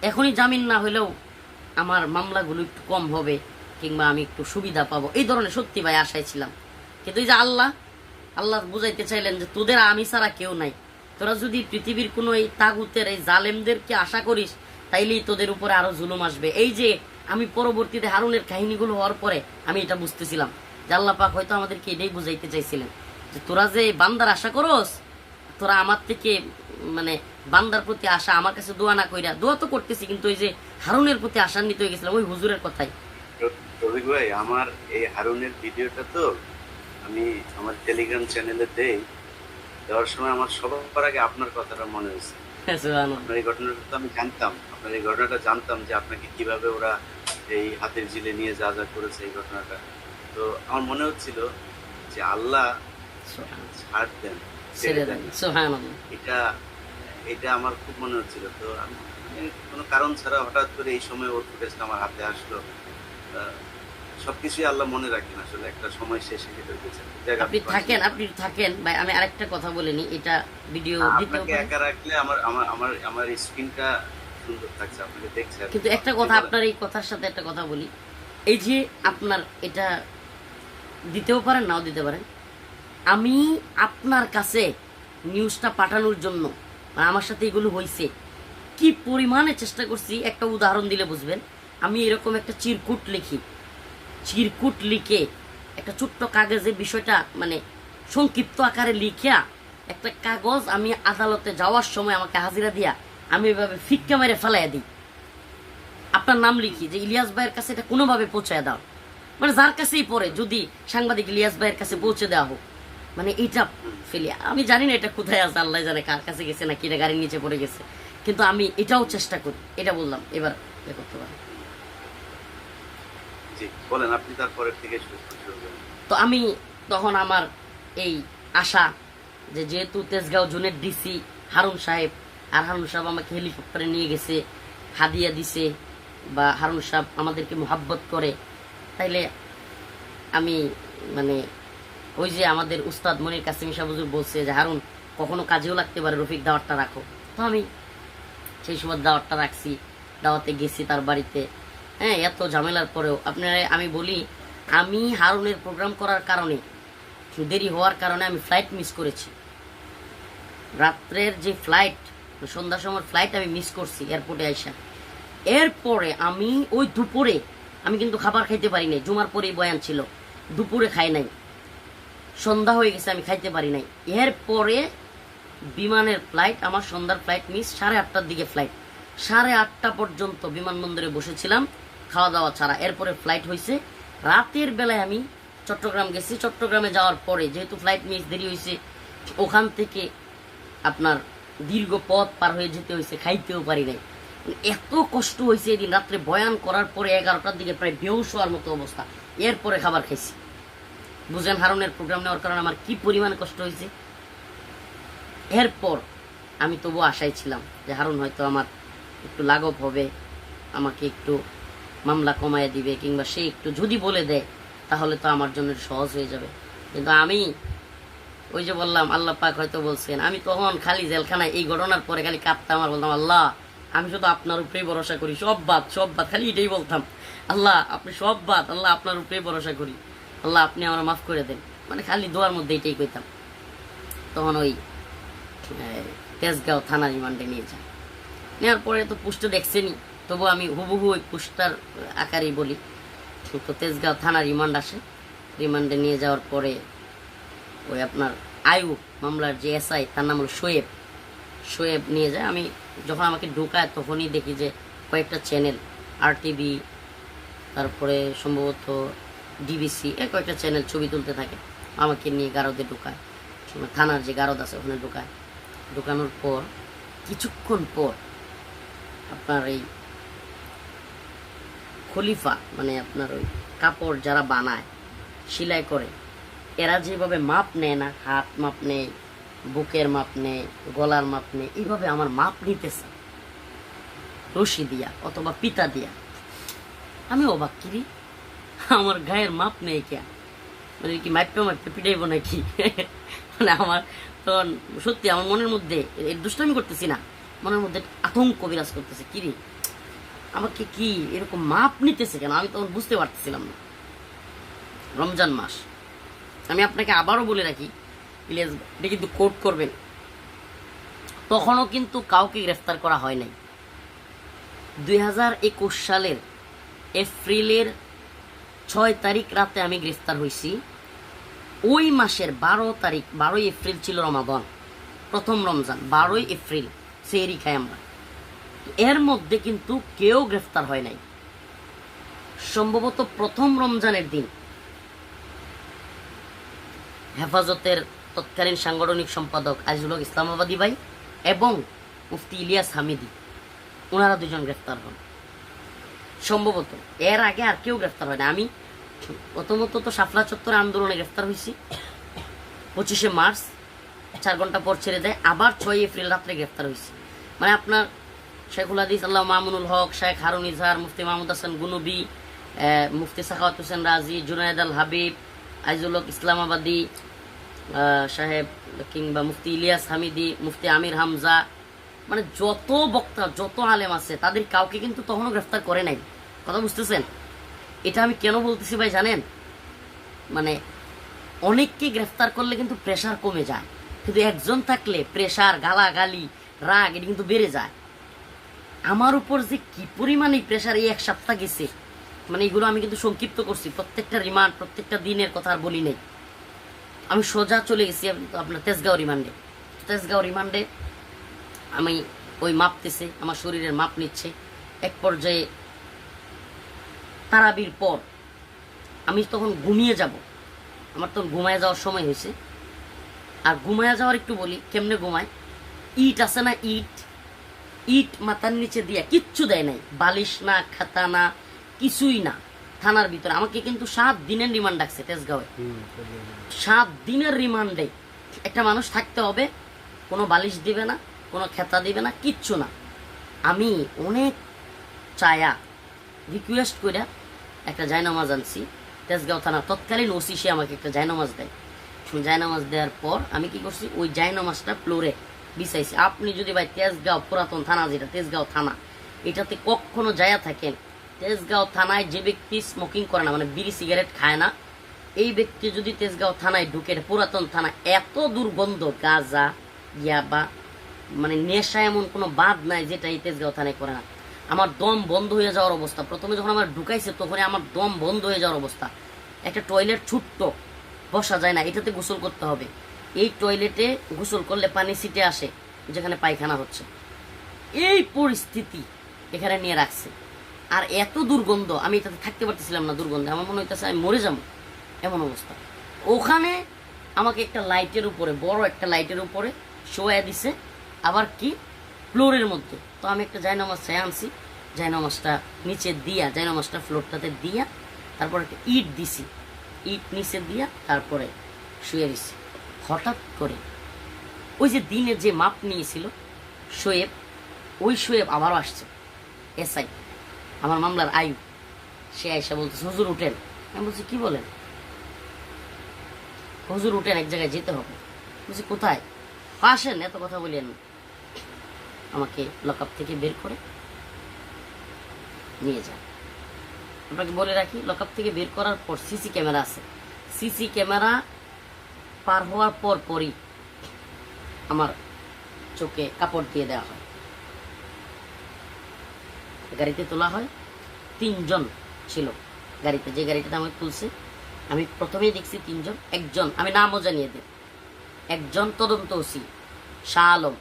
এখনই জামিন না হলেও আমার মামলাগুলো একটু কম হবে, কিংবা আমি একটু সুবিধা পাবো, এই ধরনের সত্যি ভাই আশায় ছিলাম। কিন্তু এই যে আল্লাহ বুঝাইতে চাইলেন যে তোদের আমি ছাড়া কেউ নাই, তোরা যদি পৃথিবীর কোনো এই তাগুতের এই জালেমদেরকে আশা করিস তাইলেই তোদের উপরে আরো জুলুম আসবে। এই যে আমি পরবর্তীতে হারুনের কাহিনীগুলো হওয়ার পরে আমি এটা বুঝতেছিলাম যে আল্লাহ পাক হয়তো আমাদেরকে এটাই বুঝাইতে চাইছিলেন যে তোরা যে বান্দার আশা করস, তোরা আমার থেকে মানে বান্দার প্রতি আশা, আমার কাছে দোয়া না কইরা, দোয়া তো করতেছি কিন্তু ওই যে হারুনের প্রতি আশান্বিত হয়ে গেছিলাম ওই হুজুরের কথাই। রফিক ভাই, আমার এই হারুনের ভিডিওটা তো আমি আমার টেলিগ্রাম চ্যানেলে দেওয়ার সময় আমার সবার আগে আপনার কথাটা মনে হয়েছে। আপনার এই ঘটনাটা তো আমি জানতাম, আপনার এই ঘটনাটা জানতাম যে আপনাকে কিভাবে ওরা এই হাতের জিলে নিয়ে যা যা করেছে এই ঘটনাটা। তো আমার মনে হচ্ছিল যে আল্লাহ ছাড় দেন, ছেড়ে দেন, এটা এটা আমার খুব মনে হচ্ছিল। তো আমি কোনো কারণ ছাড়া হঠাৎ করে এই সময় ওর ফুটেজটা আমার হাতে আসলো। সবকিছুই আল্লাহ মনে রাখেন, আসলে একটা সময় শেষে কেটে গেছে। আপনি থাকেন ভাই, আমি আরেকটা কথা বলিনি, এটা ভিডিও আপনাকে একা রাখলে আমার আমার আমার আমার স্ক্রিনটা সুন্দর থাকছে, আপনাকে দেখছে। কিন্তু একটা কথা, আপনার এই কথার সাথে একটা কথা বলি, এই যে আপনার এটা দিতেও পারেন নাও দিতে পারেন, আমি আপনার কাছে নিউজটা পাঠানোর জন্য আমার সাথে এগুলো হয়েছে কি পরিমাণে চেষ্টা করছি, একটা উদাহরণ দিলে বুঝবেন। আমি এরকম একটা চিরকুট লিখে একটা ছোট্ট কাগজে বিষয়টা মানে সংক্ষিপ্ত আকারে লিখিয়া একটা কাগজ আমি আদালতে যাওয়ার সময় আমাকে হাজিরা দিয়া আমি এভাবে ফিক্কা মেরে ফেলাইয়া দিই, আপনার নাম লিখি যে ইলিয়াস ভাইয়ের কাছে এটা কোনোভাবে পৌঁছায় দাও, মানে যার কাছেই পড়ে যদি সাংবাদিক ইলিয়াস ভাইয়ের কাছে পৌঁছে দেওয়া হোক, মানে এইটা ফেলি। আমি জানি না এটা কোথায় আছে, আল্লাহ জানে কার কাছে গেছে নাকি এটা গাড়ির নিচে পড়ে গেছে, কিন্তু আমি এটাও চেষ্টা করি। এটা বললাম, এবার করতে পারি। তো আমি তখন আমার এই আশা যে যেহেতু তেজগাঁও জোনের ডিসি হারুন সাহেব, আর হারুন সাহেব আমাকে হেলিকপ্টারে নিয়ে গেছে, হাদিয়া দিছে, বা হারুন সাহেব আমাদেরকে মোহাব্বত করে, তাইলে আমি মানে ওই যে আমাদের উস্তাদ মনির কাসিমি সাহেব হুজুর বলছে যে হারুন কখনো কাজেও লাগতে পারে, রফিক দাওয়াতটা রাখো। তো আমি সেই সময় দাওয়াতটা রাখছি, দাওয়াতে গেছি তার বাড়িতে। হ্যাঁ, এত ঝামেলার পরেও আপনারা আমি বলি, আমি হারুনের প্রোগ্রাম করার কারণে দেরি হওয়ার কারণে আমি ফ্লাইট মিস করেছি। রাত্রের যে ফ্লাইট, সন্ধ্যার সময় ফ্লাইট আমি মিস করছি এয়ারপোর্টে আইসা। এরপরে আমি ওই দুপুরে আমি কিন্তু খাবার খাইতে পারি নাই, জুমার পরেই বয়ান ছিল, দুপুরে খাই নাই, সন্ধ্যা হয়ে গেছে আমি খাইতে পারি নাই। এরপরে বিমানের ফ্লাইট, আমার সন্ধ্যার ফ্লাইট মিস, 8:30টার দিকে ফ্লাইট, 8:30 পর্যন্ত বিমানবন্দরে বসেছিলাম খাওয়া দাওয়া ছাড়া। এরপরে ফ্লাইট হয়েছে রাতের বেলায়, আমি চট্টগ্রাম গেছি। চট্টগ্রামে যাওয়ার পরে যেহেতু ফ্লাইট মিস, দেরি হয়েছে, ওখান থেকে আপনার দীর্ঘ পথ পার হয়ে যেতে হয়েছে, খাইতেও পারি নাই। এত কষ্ট হয়েছে এদিন রাত্রে বয়ান করার পরে 11টার দিকে প্রায় বেহুশ হওয়ার মতো অবস্থা। এরপরে খাবার খাইছি। বুঝেন হারুনের প্রোগ্রাম নেওয়ার কারণে আমার কি পরিমাণ কষ্ট হয়েছে। এরপর আমি তবু আশায় ছিলাম যে হারুন হয়তো আমার একটু লাঘব হবে, আমাকে একটু মামলা কমায় দিবে, কিংবা সে একটু যদি বলে দেয় তাহলে তো আমার জন্য সহজ হয়ে যাবে। কিন্তু আমি ওই যে বললাম আল্লাহ পাক হয়তো বলছেন, আমি তখন খালি জেলখানায় এই ঘটনার পরে খালি কাঁপতাম আর বলতাম, আল্লাহ আমি শুধু আপনার উপরেই ভরসা করি, সব বাদ, খালি এটাই বলতাম, আল্লাহ আপনি সব বাদ, আল্লাহ আপনার উপরেই ভরসা করি, আল্লাহ আপনি আমার মাফ করে দেন, মানে খালি দোয়ার মধ্যে এটাই কইতাম। তখন ওই তেজগাঁও থানা রিমান্ডে নিয়ে যায়। নেওয়ার পরে তো পোস্টে দেখছেনি, তবু আমি হুবহু ওই পোস্টার আকারেই বলি। তো তেজগাঁও থানা রিমান্ড আসে, রিমান্ডে নিয়ে যাওয়ার পরে ওই আপনার আয়ুব মামলার যে এসআই, তার নাম হলো শোয়েব নিয়ে যায়। আমি যখন আমাকে ঢোকায় তখনই দেখি যে কয়েকটা চ্যানেল, RTV, তারপরে সম্ভবত DBC, কয়েকটা চ্যানেল ছবি তুলতে থাকে, আমাকে নিয়ে গারদে ঢোকায়, থানার যে গারদ আছে ওখানে ঢোকায়। ঢোকানোর পর কিছুক্ষণ পর আপনার এই খলিফা, মানে আপনার ওই কাপড় যারা বানায়, সেলাই করে, এরা যেভাবে মাপ নেয় না, হাত মাপ নেয়, বুকের মাপ নেয়, গলার মাপ নেয়, এইভাবে আমার মাপ নিতেছে রশি দিয়া অথবা পিতা দিয়া। আমি অবাক, কিরি আমার গায়ের মাপ নেই কে, মানে কি মাপতে পিটাইব নাকি? মানে আমার তখন সত্যি আমার মনের মধ্যে দুষ্টামি করতেছি না, মনের মধ্যে আতঙ্ক বিরাজ করতেছে, কিরি আমাকে কি এরকম মাপ নিতেছে কেন, আমি তখন বুঝতে পারতেছিলাম না। রমজান মাস, আমি আপনাকে আবারও বলে রাখি, প্লিজ এটা কিন্তু কোট করবেন, তখনও কিন্তু কাউকে গ্রেফতার করা হয় নাই। 2021 সালের এপ্রিলের 6 তারিখ রাতে আমি গ্রেফতার হয়েছি। ওই মাসের 12 এপ্রিল ছিল রমাদান, প্রথম রমজান, 12 এপ্রিল সেহরি খাই আমরা। এর মধ্যে কিন্তু কেউ গ্রেফতার হয় নাই। সম্ভবত প্রথম রমজানের দিন হেফাজতের তৎকালীন সাংগঠনিক সম্পাদক আজিজুল হক ইসলামাবাদী ভাই এবং মুফতি ইলিয়াস হামিদি, ওনারা দুজন গ্রেফতার হন সম্ভবত। এর আগে আর কেউ গ্রেফতার হয় না। আমি প্রথমত তো শাপলা চত্বর আন্দোলনে গ্রেফতার হয়েছি 25শে মার্চ, 4 ঘন্টা পর ছেড়ে দেয়। আবার 6 এপ্রিল রাত্রে গ্রেফতার হয়েছি। মানে আপনার শেখুল হাদিস আল্লাহ মামুনুল হক, শেখ হারুন ইজহার, মুফতি মাহমুদ হাসান গুনবি, মুফতি সাখাওয়াত হোসেন রাজি, জুনায়েদ আল হাবিব, আজিজুল হক ইসলামাবাদী সাহেব, কিংবা মুফতি ইলিয়াস হামিদি, মুফতি আমির হামজা, মানে যত বক্তা, যত আলেম আছে, তাদের কাউকে কিন্তু তখনও গ্রেফতার করে নাই। কথা বুঝতেছেন? এটা আমি কেন বলতেছি ভাই জানেন? মানে অনেককে গ্রেফতার করলে কিন্তু প্রেশার কমে যায়, কিন্তু একজন থাকলে প্রেশার, গালাগালি, রাগ এটা কিন্তু বেড়ে যায়। আমার উপর যে কি পরিমাণে প্রেশার এই 1 সপ্তাহ গেছে, মানে এগুলো আমি কিন্তু সংক্ষিপ্ত করছি। প্রত্যেকটা রিমান্ড, প্রত্যেকটা দিনের কথা আর বলি নাই। আমি সোজা চলে গেছি আপনার তেজগাঁও রিমান্ডে। তেজগাঁও রিমান্ডে আমি ওই মাপতেছে, আমার শরীরের মাপ নিচ্ছে। এক পর্যায়ে তারাবির পর আমি তখন ঘুমিয়ে যাব, আমার তখন ঘুমায় যাওয়ার সময় হয়েছে। আর ঘুমায় যাওয়ার একটু বলি, কেমনে ঘুমায়, ইট আছে না, ইট মাথার নিচে দিয়া, কিচ্ছু দেয় নাই, বালিশ না, খাতা না, কিছুই না। থানার ভিতরে আমাকে কিন্তু 7 দিনের রিমান্ড ডাকছে তেজগাঁওয়ে। 7 দিনের রিমান্ডে একটা মানুষ থাকতে হবে, কোনো বালিশ দিবে না, কোনো খেতা দিবে না, কিচ্ছু না। আমি অনেক চায়া রিকোয়েস্ট করে একটা জায়নামাজ আনছি। তেজগাঁও থানা তৎকালীন ওসি সে আমাকে একটা জায়নামাজ দেয়। জায়নামাজ দেওয়ার পর আমি কি করছি, ওই জায়নামাজটা ফ্লোরে বিছাইছি। আপনি যদি ভাই তেজগাঁও পুরাতন থানা, যেটা তেজগাঁও থানা, এটাতে কখনো যায়া থাকেন, তেজগাঁও থানায় যে ব্যক্তি স্মোকিং করে না, মানে বিড়ি সিগারেট খায় না, এই ব্যক্তি যদি তেজগাঁও থানায় ঢুকে, পুরাতন থানা, এত দুর্গন্ধ, গাঁজা, ইয়াবা, মানে নেশা এমন কোনো বাদ নাই যেটা এই তেজগাঁও থানায় করে না। আমার দম বন্ধ হয়ে যাওয়ার অবস্থা। প্রথমে যখন আমার ঢুকাইছে তখনই আমার দম বন্ধ হয়ে যাওয়ার অবস্থা। একটা টয়লেট ছোট্ট, বসা যায় না, এটাতে গোসল করতে হবে। এই টয়লেটে গোসল করলে পানি ছিটে আসে যেখানে পায়খানা হচ্ছে। এই পরিস্থিতি এখানে নিয়ে রাখছে। আর এত দুর্গন্ধ, আমি এটাতে থাকতে পারতেছিলাম না। দুর্গন্ধে আমার মনে হইতেছে আমি মরে যাবো, এমন অবস্থা। ওখানে আমাকে একটা লাইটের উপরে, বড় একটা লাইটের উপরে শোয়া দিছে, আবার কি ফ্লোরের মধ্যে। তো আমি একটা জায়নামাজ চাই আনছি, জায়নামাজটা নিচে দিয়া, জায়নামাজটা ফ্লোরটাতে দিয়া, তারপর একটা ইট দিছি, ইট নিচে দিয়া তারপরে শুয়ে দিছি। হঠাৎ করে ওই যে দিনে যে মাপ নিয়েছিল শোয়েব, ওই শোয়েব আবারও আসছে, এসআই আমার মামলার আয়ু। সে আয়সা বলতেছে, হুজুর উঠেন। আমি বলছি কি বলেন? হুজুর উঠেন, এক জায়গায় যেতে হবে। বলছি কোথায়? আসেন, এত কথা বলিয়েন। আমাকে লকআপ থেকে বের করে নিয়ে যান। আপনাকে বলে রাখি, লকআপ থেকে বের করার পর সিসি ক্যামেরা আছে, সিসি ক্যামেরা পার হওয়ার পর পরই আমার চোখে কাপড় দিয়ে দেওয়া হয়, গাড়িতে তোলা হয়। 3 জন ছিল গাড়িতে, যে গাড়িটাতে আমাকে তুলছে। আমি প্রথমেই দেখছি 3 জন। একজন, আমি নামও জানিয়ে দেব, একজন তদন্ত ওসি শাহ আলম,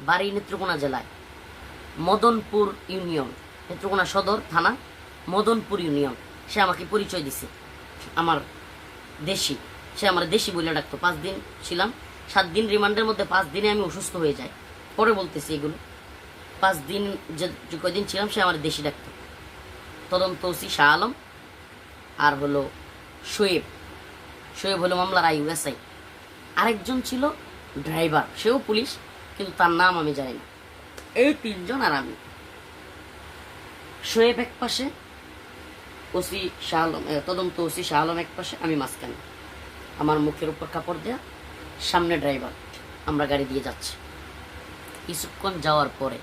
বাড়ি নেত্রকোনা জেলায়, মদনপুর ইউনিয়ন, নেত্রকোনা সদর থানা, মদনপুর ইউনিয়ন। সে আমাকে পরিচয় দিছে, আমার দেশি। সে আমার দেশি বলে ডাকতো। 5 দিন ছিলাম, 7 দিন রিমান্ডের মধ্যে 5 দিনে আমি অসুস্থ হয়ে যাই। পরে বলতেছি এগুলো। 5 দিন যে কয়দিন ছিলাম সে আমার দেশি ডাকতো। তদন্ত ওসি শাহ আলম, আর হলো শোয়েব, শোয়েব হলো মামলার আইউ এসআই। আরেকজন ছিল ড্রাইভার, সেও পুলিশ, কিন্তু তার নাম আমি জানি না। এই 3 জন আর আমি। শোয়েব এক পাশে, ওসি শাহ আলম, তদন্ত ওসি শাহ আলম এক পাশে, আমি মাঝখানে। আমার মুখের উপর কাপড় দেয়া, সামনে ড্রাইভার। আমরা গাড়ি দিয়ে যাচ্ছি। কিছুক্ষণ যাওয়ার পরে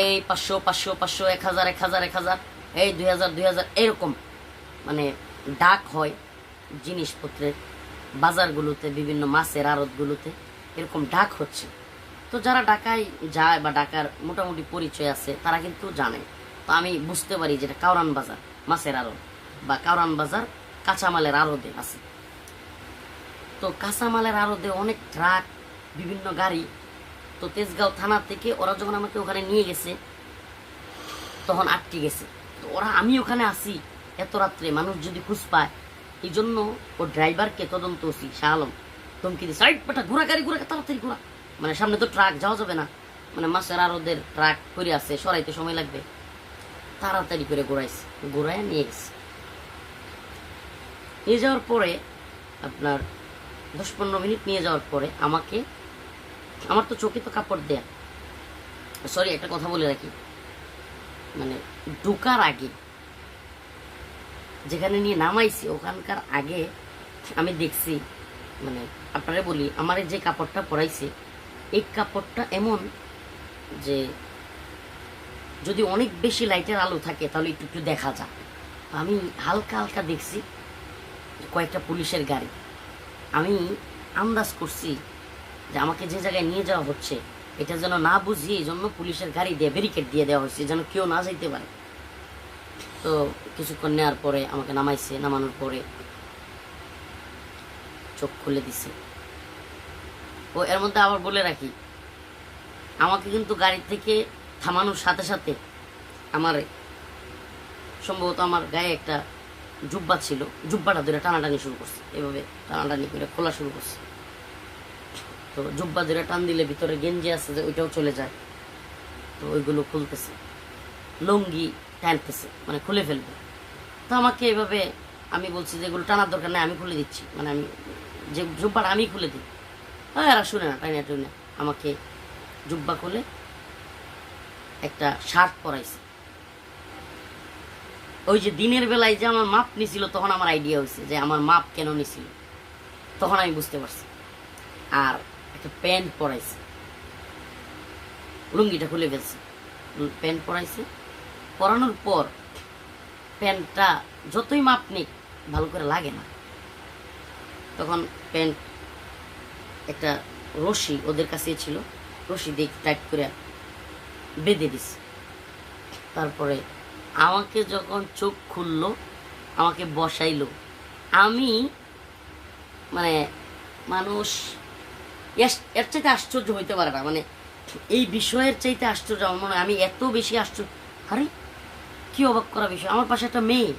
এই 500 500 500 1000 1000 1000 এই 2000 2000 এরকম মানে ডাক হয় জিনিসপত্রের বাজারগুলোতে, বিভিন্ন মাছের আড়তগুলোতে এরকম ডাক হচ্ছে। তো যারা ঢাকায় যায় বা ঢাকার মোটামুটি পরিচয় আছে তারা কিন্তু জানে। তো আমি বুঝতে পারি যেটা কাউরান বাজার মাছের আড়ত বা কাউরান বাজার কাঁচামালের আড়তে আছে। তো কাঁচামালের আড়তে অনেক ট্রাক, বিভিন্ন গাড়ি। তো তেজগাঁও থানা থেকে ওরা যখন আমাকে ওখানে নিয়ে গেছে তখন আটকে গেছে। তো আমি ওখানে আসি এত রাত্রে, মানুষ যদি খুঁজ পায়, এই জন্য ও ড্রাইভারকে তদন্ত ওসি শাহ আলম ধমকি দিচ্ছে, সাইড পাঠা, ঘোরা গাড়ি ঘোরা, তাড়াতাড়ি ঘোরা, মানে সামনে তো ট্রাক যাওয়া যাবে না, মানে মাছের আড়তের ট্রাক করে আছে, সরাইতে সময় লাগবে, তাড়াতাড়ি করে ঘোরাইছে, ঘোরায় নিয়ে গেছে। নিয়ে যাওয়ার পরে আপনার 10-15 মিনিট নিয়ে যাওয়ার পরে আমাকে, আমার তো চোখে তো কাপড় দেয়া, সরি একটা কথা বলে রাখি, মানে ঢোকার আগে যেখানে নিয়ে নামাইছি ওখানকার আগে আমি দেখছি, মানে আপনারা বলি, আমার যে কাপড়টা পরাইছে এই কাপড়টা এমন যে যদি অনেক বেশি লাইটের আলো থাকে তাহলে একটু একটু দেখা যায়। আমি হালকা হালকা দেখছি কয়েকটা পুলিশের গাড়ি। আমি আন্দাজ করছি যে আমাকে যে জায়গায় নিয়ে যাওয়া হচ্ছে এটা যেন না বুঝিয়ে এই জন্য পুলিশের গাড়ি দিয়ে ব্যারিকেড দিয়ে দেওয়া হয়েছে যেন কেউ না যাইতে পারে। তো কিছুক্ষণ নেওয়ার পরে আমাকে নামাইছে, নামানোর পরে চোখ খুলে দিছে। ও এর মধ্যে আবার বলে রাখি, আমাকে কিন্তু গাড়ি থেকে থামানোর সাথে সাথে আমার সম্ভবত আমার গায়ে একটা জুব্বা ছিল, জুব্বাটা ধরে টানাটানি শুরু করছে, এভাবে টানাটানি করে খোলা শুরু করছে। তো জুব্বা ধরে টান দিলে ভিতরে গেঞ্জি আছে যে ওইটাও চলে যায়, তো ওইগুলো খুলতেছে, লুঙ্গি টানতেছে, মানে খুলে ফেলবে। তো আমাকে এভাবে আমি বলছি যে এগুলো টানার দরকার নেই, আমি খুলে দিচ্ছি, মানে আমি যে জুব্বাটা আমি খুলে দিই। এরা শুনে না, টাইনা টুনে আমাকে জুব্বা খুলে একটা শার্ট পরাইছে। ওই যে দিনের বেলায় যে আমার মাপ নিছিল তখন আমার আইডিয়া হয়েছে যে আমার মাপ কেন নিছিল, তখন আমি বুঝতে পারছি। আর একটা প্যান্ট পরাইছে, লুঙ্গিটা খুলে ফেলছে, প্যান্ট পরাইছে। পরানোর পর প্যান্টটা যতই মাপ নিক ভালো করে লাগে না, তখন প্যান্ট একটা রশি ওদের কাছে ছিল, রশি দিয়ে টাইট করে বেঁধে দিছে। তারপরে আমাকে যখন চোখ খুললো, আমাকে বসাইলো, আমি মানে মানুষ এর চাইতে আশ্চর্য হইতে পারে না, মানে এই বিষয়ের চাইতে আশ্চর্য আমার মনে হয়। আমি এত বেশি আশ্চর্য, আরে কি অবাক করা বিষয়, আমার পাশে একটা মেয়ে,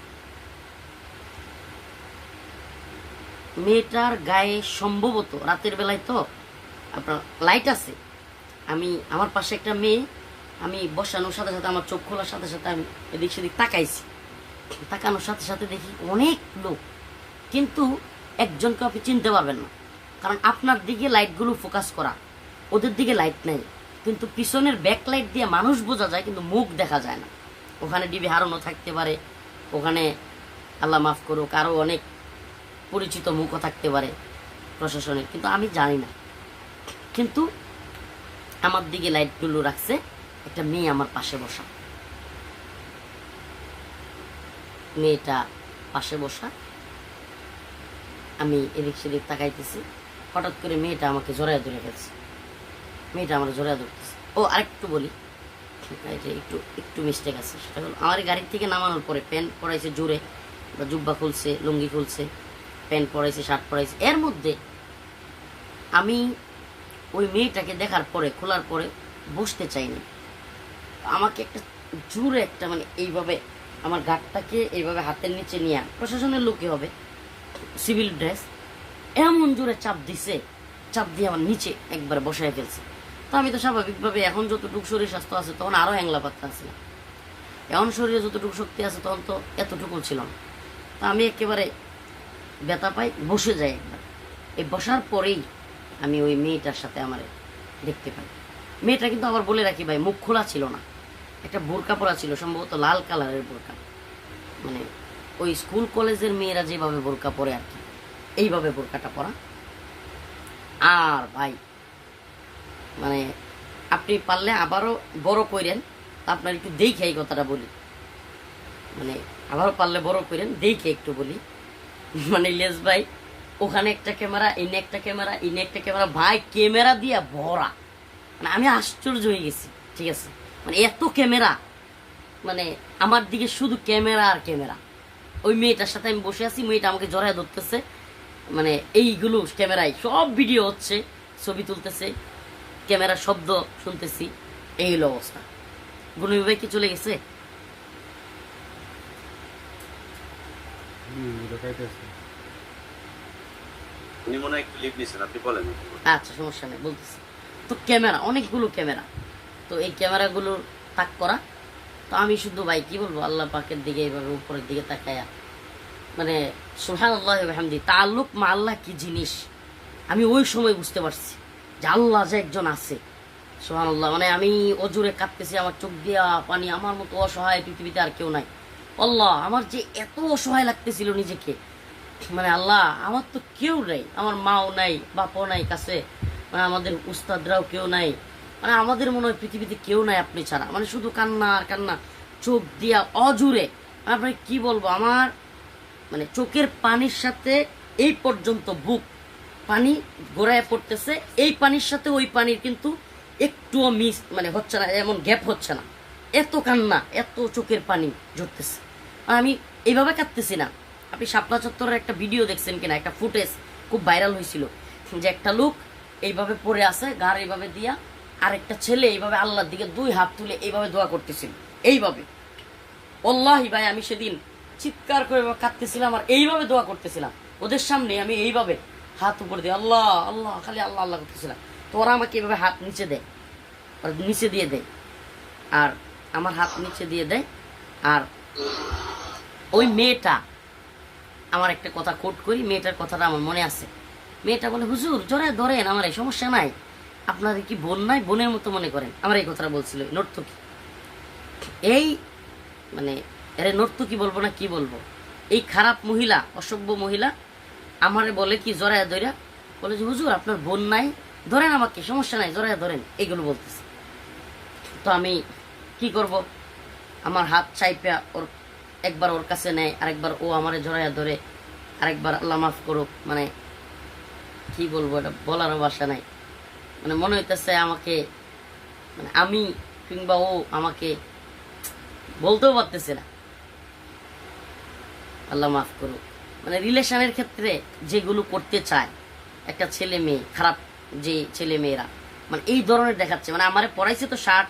মেয়েটার গায়ে সম্ভবত রাতের বেলায় তো আপনার লাইট আছে, আমি আমার পাশে একটা মেয়ে, আমি বসানোর সাথে সাথে আমার চোখ খোলার সাথে সাথে আমি এদিক সেদিক তাকাইছি, তাকানোর সাথে সাথে দেখি অনেক লোক, কিন্তু একজনকে আপনি চিনতে পারবেন না, কারণ আপনার দিকে লাইটগুলো ফোকাস করা, ওদের দিকে লাইট নেই, কিন্তু পিছনের ব্যাক লাইট দিয়ে মানুষ বোঝা যায় কিন্তু মুখ দেখা যায় না। ওখানে ডিবি হারানো থাকতে পারে, ওখানে আল্লাহ মাফ করুক আরও অনেক পরিচিত মুখও থাকতে পারে প্রশাসনের, কিন্তু আমি জানি না। কিন্তু আমার দিকে লাইটগুলো রাখছে একটা মেয়ে আমার পাশে বসা, মেয়েটা পাশে বসা, আমি এদিক সেদিক তাকাইতেছি, হঠাৎ করে মেয়েটা আমাকে জড়াইয়া ধরে ফেলছে, মেয়েটা আমার জড়াইয়া ধরতেছে। ও আরেকটু বলি, একটু একটু মিস্টেক আছে, সেটা হলো আমার গাড়ির থেকে নামানোর পরে প্যান্ট পরাইছে জোরে, বা জুব্বা খুলছে, লুঙ্গি খুলছে, প্যান্ট পরাইছে, শার্ট পরাইছে, এর মধ্যে আমি ওই মেয়েটাকে দেখার পরে, খোলার পরে বসতে চাইনি, আমাকে একটা জোরে একটা মানে এইভাবে আমার গাঁটটাকে এইভাবে হাতের নিচে নিয়ে, প্রশাসনের লোকই হবে, সিভিল ড্রেস, এমন জোরে চাপ দিছে, চাপ দিয়ে আমার নিচে একবার বসায় ফেলছে। তো আমি তো স্বাভাবিকভাবে এখন যতটুকু শরীর স্বাস্থ্য আছে তখন আরও হ্যাংলা পাত্তা আছে না, এখন শরীরে যতটুকু শক্তি আছে তখন তো এতটুকু ছিল না। তো আমি একেবারে ব্যথা পাই, বসে যাই একবার। এই বসার পরেই আমি ওই মেয়েটার সাথে আমার দেখতে পাই। মেয়েটা কিন্তু আবার বলে রাখি ভাই, মুখ খোলা ছিল না, একটা বোরকা পরা ছিল, সম্ভবত লাল কালারের বোরকা, মানে ওই স্কুল কলেজের মেয়েরা যেভাবে বোরকা পরে আর কি, এইভাবে বোরকাটা পরা। আর ভাই মানে আপনি পারলে আবারও বড় কইরেন, আপনার একটু দেখে এই কথাটা বলি, মানে আবার পারলে বড় করেন, দেখে একটু বলি। মানে ইলিয়াস ভাই ওখানে একটা ক্যামেরা, এনে একটা ক্যামেরা, এনে একটা ক্যামেরা, ভাই ক্যামেরা দিয়া ভরা, মানে আমি আশ্চর্য হয়ে গেছি। ঠিক আছে, মানে এত ক্যামেরা, মানে আমার দিকে শুধু ক্যামেরা আর ক্যামেরা। ওই মেয়েটার সাথে আমি বসে আছি, মেয়েটা আমাকে জড়ায় ধরতেছে, মানে এইগুলো ক্যামেরায় সব ভিডিও হচ্ছে, ছবি তুলতেছে, ক্যামেরার শব্দ শুনতেছি, এই হলো অবস্থা। গুনু ভাই কি চলে গেছে? উনি মনে হয় একটু লিভ নিছেন, আপনি বলেন। আচ্ছা সমস্যা নেই, বলতেছি। তো ক্যামেরা, অনেকগুলো ক্যামেরা, তো এই ক্যামেরাগুলোর তাক করা। তো আমি শুধু ভাই কি বলবো, আল্লাহ পাকের দিকে এইভাবে উপরের দিকে তাকায়া, মানে সুবহানাল্লাহি ওয়া বিহামদি, তাআল্লুক মা আল্লাহ কি জিনিস আমি ওই সময় বুঝতে পারছি, যে আল্লাহ যে একজন আছে। সুবহানাল্লাহ, মানে আমি অজুরে কাঁদতেছি, আমার চোখ দিয়া পানি, আমার মতো অসহায় পৃথিবীতে আর কেউ নাই। আল্লাহ, আমার যে এত অসহায় লাগতেছিল নিজেকে, মানে আল্লাহ আমার তো কেউ নাই, আমার মাও নাই, বাপও নাই কাছে, মানে আমাদের উস্তাদরাও কেউ নাই, মানে আমাদের মনে হয় পৃথিবীতে কেউ নাই আপনি ছাড়া, মানে শুধু কান্না আর কান্না, চোখ দিয়া অজুরে। আপনাকে কি বলবো, আমার মানে চোখের পানির সাথে এই পর্যন্ত বুক পানি গড়ায় পড়তেছে, এই পানির সাথে ওই পানির কিন্তু একটুও মিস মানে হচ্ছে না, এমন গ্যাপ হচ্ছে না, এত কান্না, এত চোখের পানি ঝরতেছে। আর আমি এইভাবে কাঁদতেছি না। আপনি শাপলা চত্বরের একটা ভিডিও দেখছেন কিনা, একটা ফুটেজ খুব ভাইরাল হয়েছিল, যে একটা লোক এইভাবে পড়ে আছে, ঘাড় এইভাবে দিয়া, আর একটা ছেলে এইভাবে আল্লাহর দিকে দুই হাত তুলে এইভাবে দোয়া করতেছিল, এইভাবে। আল্লাহি ভাই আমি সেদিন চিৎকার করে কাঁদতেছিলাম আর এইভাবে দোয়া করতেছিলাম ওদের সামনে, আমি এইভাবে হাত উপর দিয়ে আল্লাহ আল্লাহ, খালি আল্লাহ আল্লাহ করতেছিলাম। তো ওরা আমাকে এইভাবে হাত নিচে দেয়, নিচে দিয়ে দেয়, আর আমার হাত নিচে দিয়ে দেয়। আর ওই মেয়েটা, আমার একটা কথা কোট করি, মেয়েটার কথাটা আমার মনে আছে। মেয়েটা বলে, হুজুর জড়ায় ধরেন, আমার এই সমস্যা নাই, আপনাদের কি বোন নাই, বোনের মতো মনে করেন, আমার এই কথাটা বলছিল। নর্তকী, এই মানে এরে নর্তকী বলবো না কি বলবো, এই খারাপ মহিলা, অসভ্য মহিলা আমারে বলে কি জড়ায় ধরা, বলে যে হুজুর আপনার বোন নাই, ধরেন আমাকে, সমস্যা নাই, জড়ায় ধরেন, এইগুলো বলতেছে। তো আমি কি করব, আমার হাত চাইপা ওর একবার ওর কাছে নেয়, আরেকবার ও আমারে জড়াইয়া ধরে, আরেকবার আল্লাহ মাফ করুক, মানে কি বলবো, এটা বলারও ভাষা নাই। মানে মনে হইতেছে আমাকে, মানে আমি কিংবা ও আমাকে বলতেও পারতেছে না আল্লাহ মাফ করুক। মানে রিলেশনের ক্ষেত্রে যেগুলো করতে চায় একটা ছেলে মেয়ে, খারাপ যে ছেলে মেয়েরা, মানে এই ধরনের দেখাচ্ছে। মানে আমারে পড়াইছে তো শার্ট,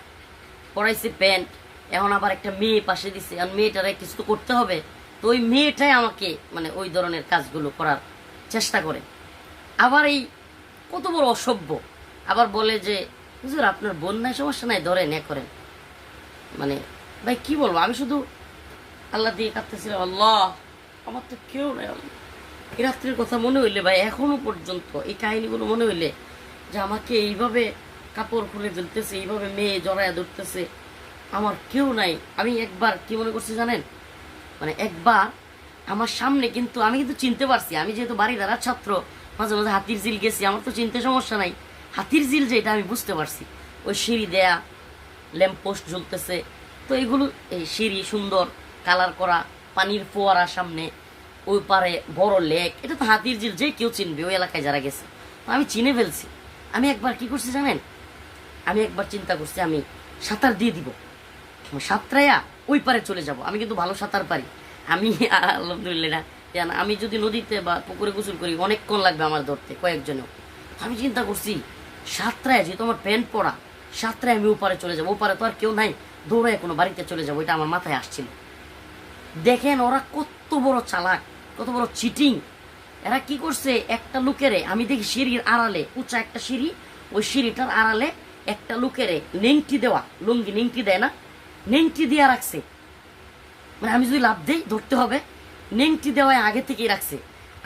পড়াইছে প্যান্ট, এখন আবার একটা মেয়ে পাশে দিছে, আর মেয়েটারে কিছু তো করতে হবে, তো ওই মেয়েটাই আমাকে মানে ওই ধরনের কাজগুলো করার চেষ্টা করে। আবার এই কত বড় অসভ্য, আবার বলে যে হুজুর আপনার বোন নাই, সমস্যা নাই, ধরেন এ করেন। মানে ভাই কি বলবো, আমি শুধু আল্লাহ দিয়ে কাঁদতেছিলাম, আল্লাহ আমার তো কেউ নাই। এই রাত্রির কথা মনে হইলে ভাই, এখনো পর্যন্ত এই কাহিনীগুলো মনে হইলে, যে আমাকে এইভাবে কাপড় খুলে ফেলতেছে, এইভাবে মেয়ে জড়ায় ধরতেছে, আমার কেউ নাই। আমি একবার কি মনে করছি জানেন, মানে একবার আমার সামনে কিন্তু, আমি কিন্তু চিনতে পারছি, আমি যেহেতু বাড়ি দাঁড়ার ছাত্র, মাঝে মাঝে হাতির ঝিল গেছি, আমার তো চিনতে সমস্যা নাই, হাতির ঝিল যে এটা আমি বুঝতে পারছি। ওই সিঁড়ি দেয়া, ল্যাম্প পোস্ট জ্বলতেছে, তো এগুলো এই সিঁড়ি সুন্দর কালার করা, পানির ফোয়ারা সামনে, ওই পারে বড় লেক, এটা তো হাতির ঝিল, যে কেউ চিনবে ওই এলাকায় যারা গেছে। তো আমি চিনে ফেলছি। আমি একবার কি করছি জানেন, আমি একবার চিন্তা করছি আমি সাঁতার দিয়ে দিব, সাঁতরাইয়া ওই পারে চলে যাব। আমি কিন্তু ভালো সাঁতার পারি, আমি আলহামদুলিল্লাহ, আমি যদি নদীতে বা পুকুরে গোসল করি অনেকক্ষণ লাগবে আমার ধরতে, কয়েকজনেও। আমি চিন্তা করছি সাঁতরায়, যেহেতু আমার প্যান্ট পরা, সাঁতরায় আমি ওপারে চলে যাবো, ওপারে তো আর কেউ নাই, দৌড়ায় কোনো বাড়িতে চলে যাবো, এটা আমার মাথায় আসছিল। দেখেন ওরা কত বড় চালাক, কত বড় চিটিং। এরা কি করছে, একটা লোকেরে আমি দেখি সিঁড়ির আড়ালে, উঁচা একটা সিঁড়ি, ওই সিঁড়িটার আড়ালে একটা লোকেরে নেংটি দেওয়া, লুঙ্গি নেংটি দেয় না, নেংটি দিয়ে রাখছে। মানে আমি যদি লাভ দিই ধরতে হবে, নেংটি দেওয়ায় আগে থেকেই রাখছে।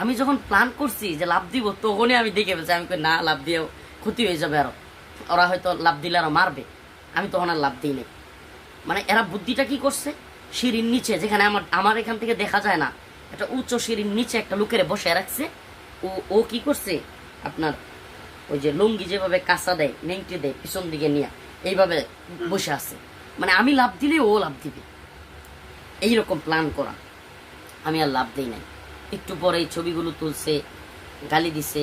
আমি যখন প্ল্যান করছি যে লাভ দিব, তখনই আমি দেখে ফেলছি, আমি না লাভ দিয়েও ক্ষতি হয়ে যাবে, আরো ওরা হয়তো লাভ দিলে আরো মারবে, আমি তখন আর লাভ দিই নাই। মানে এরা বুদ্ধিটা কি করছে, সিঁড়ির নিচে, যেখানে আমার এখান থেকে দেখা যায় না, একটা উঁচু সিঁড়ির নিচে একটা লোকেরে বসে রাখছে। ও কি করছে, আপনার ওই যে লুঙ্গি যেভাবে কাঁচা দেয়, নেংটি দেয় পিছন দিকে নিয়ে, এইভাবে বসে আছে। মানে আমি লাভ দিলে ও লাভ দিবে, এইরকম প্ল্যান করা। আমি আর লাভ দিই নাই। একটু পরে এই ছবিগুলো তুলছে, গালি দিছে,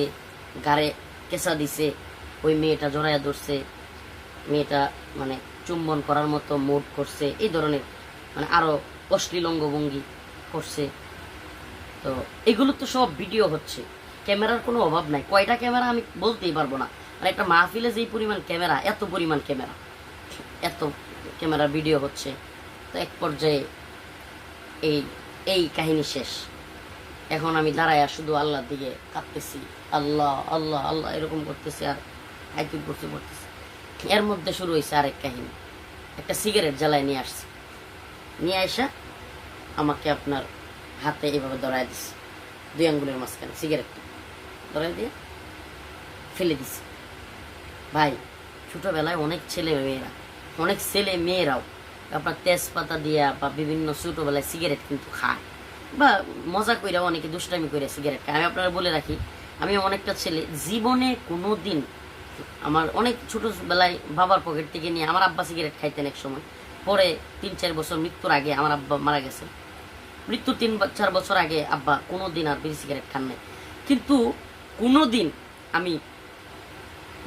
গাড়ে কেঁচা দিছে, ওই মেয়েটা জড়াইয়া ধরছে, মেয়েটা মানে চুম্বন করার মতো মুড করছে, এই ধরনের মানে আরো অশ্লীল অঙ্গভঙ্গি করছে। তো এগুলো তো সব ভিডিও হচ্ছে, ক্যামেরার কোনো অভাব নাই। কয়টা ক্যামেরা আমি বলতেই পারবো না, মানে একটা মাহফিলে যেই পরিমাণ ক্যামেরা, এত পরিমাণ ক্যামেরা, এত ক্যামেরা ভিডিও হচ্ছে। তো এক পর্যায়ে এই এই কাহিনী শেষ। এখন আমি দাঁড়ায়া শুধু আল্লাহর দিকে কাঁদতেছি, আল্লাহ আল্লাহ আল্লাহ এরকম করতেছি আর আইতুল করতে পড়তেছি। এর মধ্যে শুরু হয়েছে আরেক কাহিনী। একটা সিগারেট জ্বালায় নিয়ে আসছে, নিয়ে আসা আমাকে আপনার হাতে এভাবে ধরায় দিছে, 2 আঙ্গুলের মাঝখানে সিগারেটটা ধরায় দিয়ে ফেলে দিছে। ভাই ছোটবেলায় অনেক ছেলে মেয়েরাও আপনার তেজপাতা দিয়া বা বিভিন্ন ছোটবেলায় সিগারেট কিন্তু খায়, বা মজা কইরা অনেকে দুষ্টামি করে সিগারেট খায়। আমি আপনারা বলে রাখি, আমি অনেকটা ছেলে জীবনে কোনো দিন, আমার অনেক ছোটবেলায় বাবার পকেট থেকে নিয়ে আমার আব্বা সিগারেট খাইতেন এক সময়, পরে 3-4 বছর মৃত্যুর আগে আমার আব্বা মারা গেছে, মৃত্যুর 3-4 বছর আগে আব্বা কোনো দিন আর বিড়ি সিগারেট খান নাই। কিন্তু কোনো দিন আমি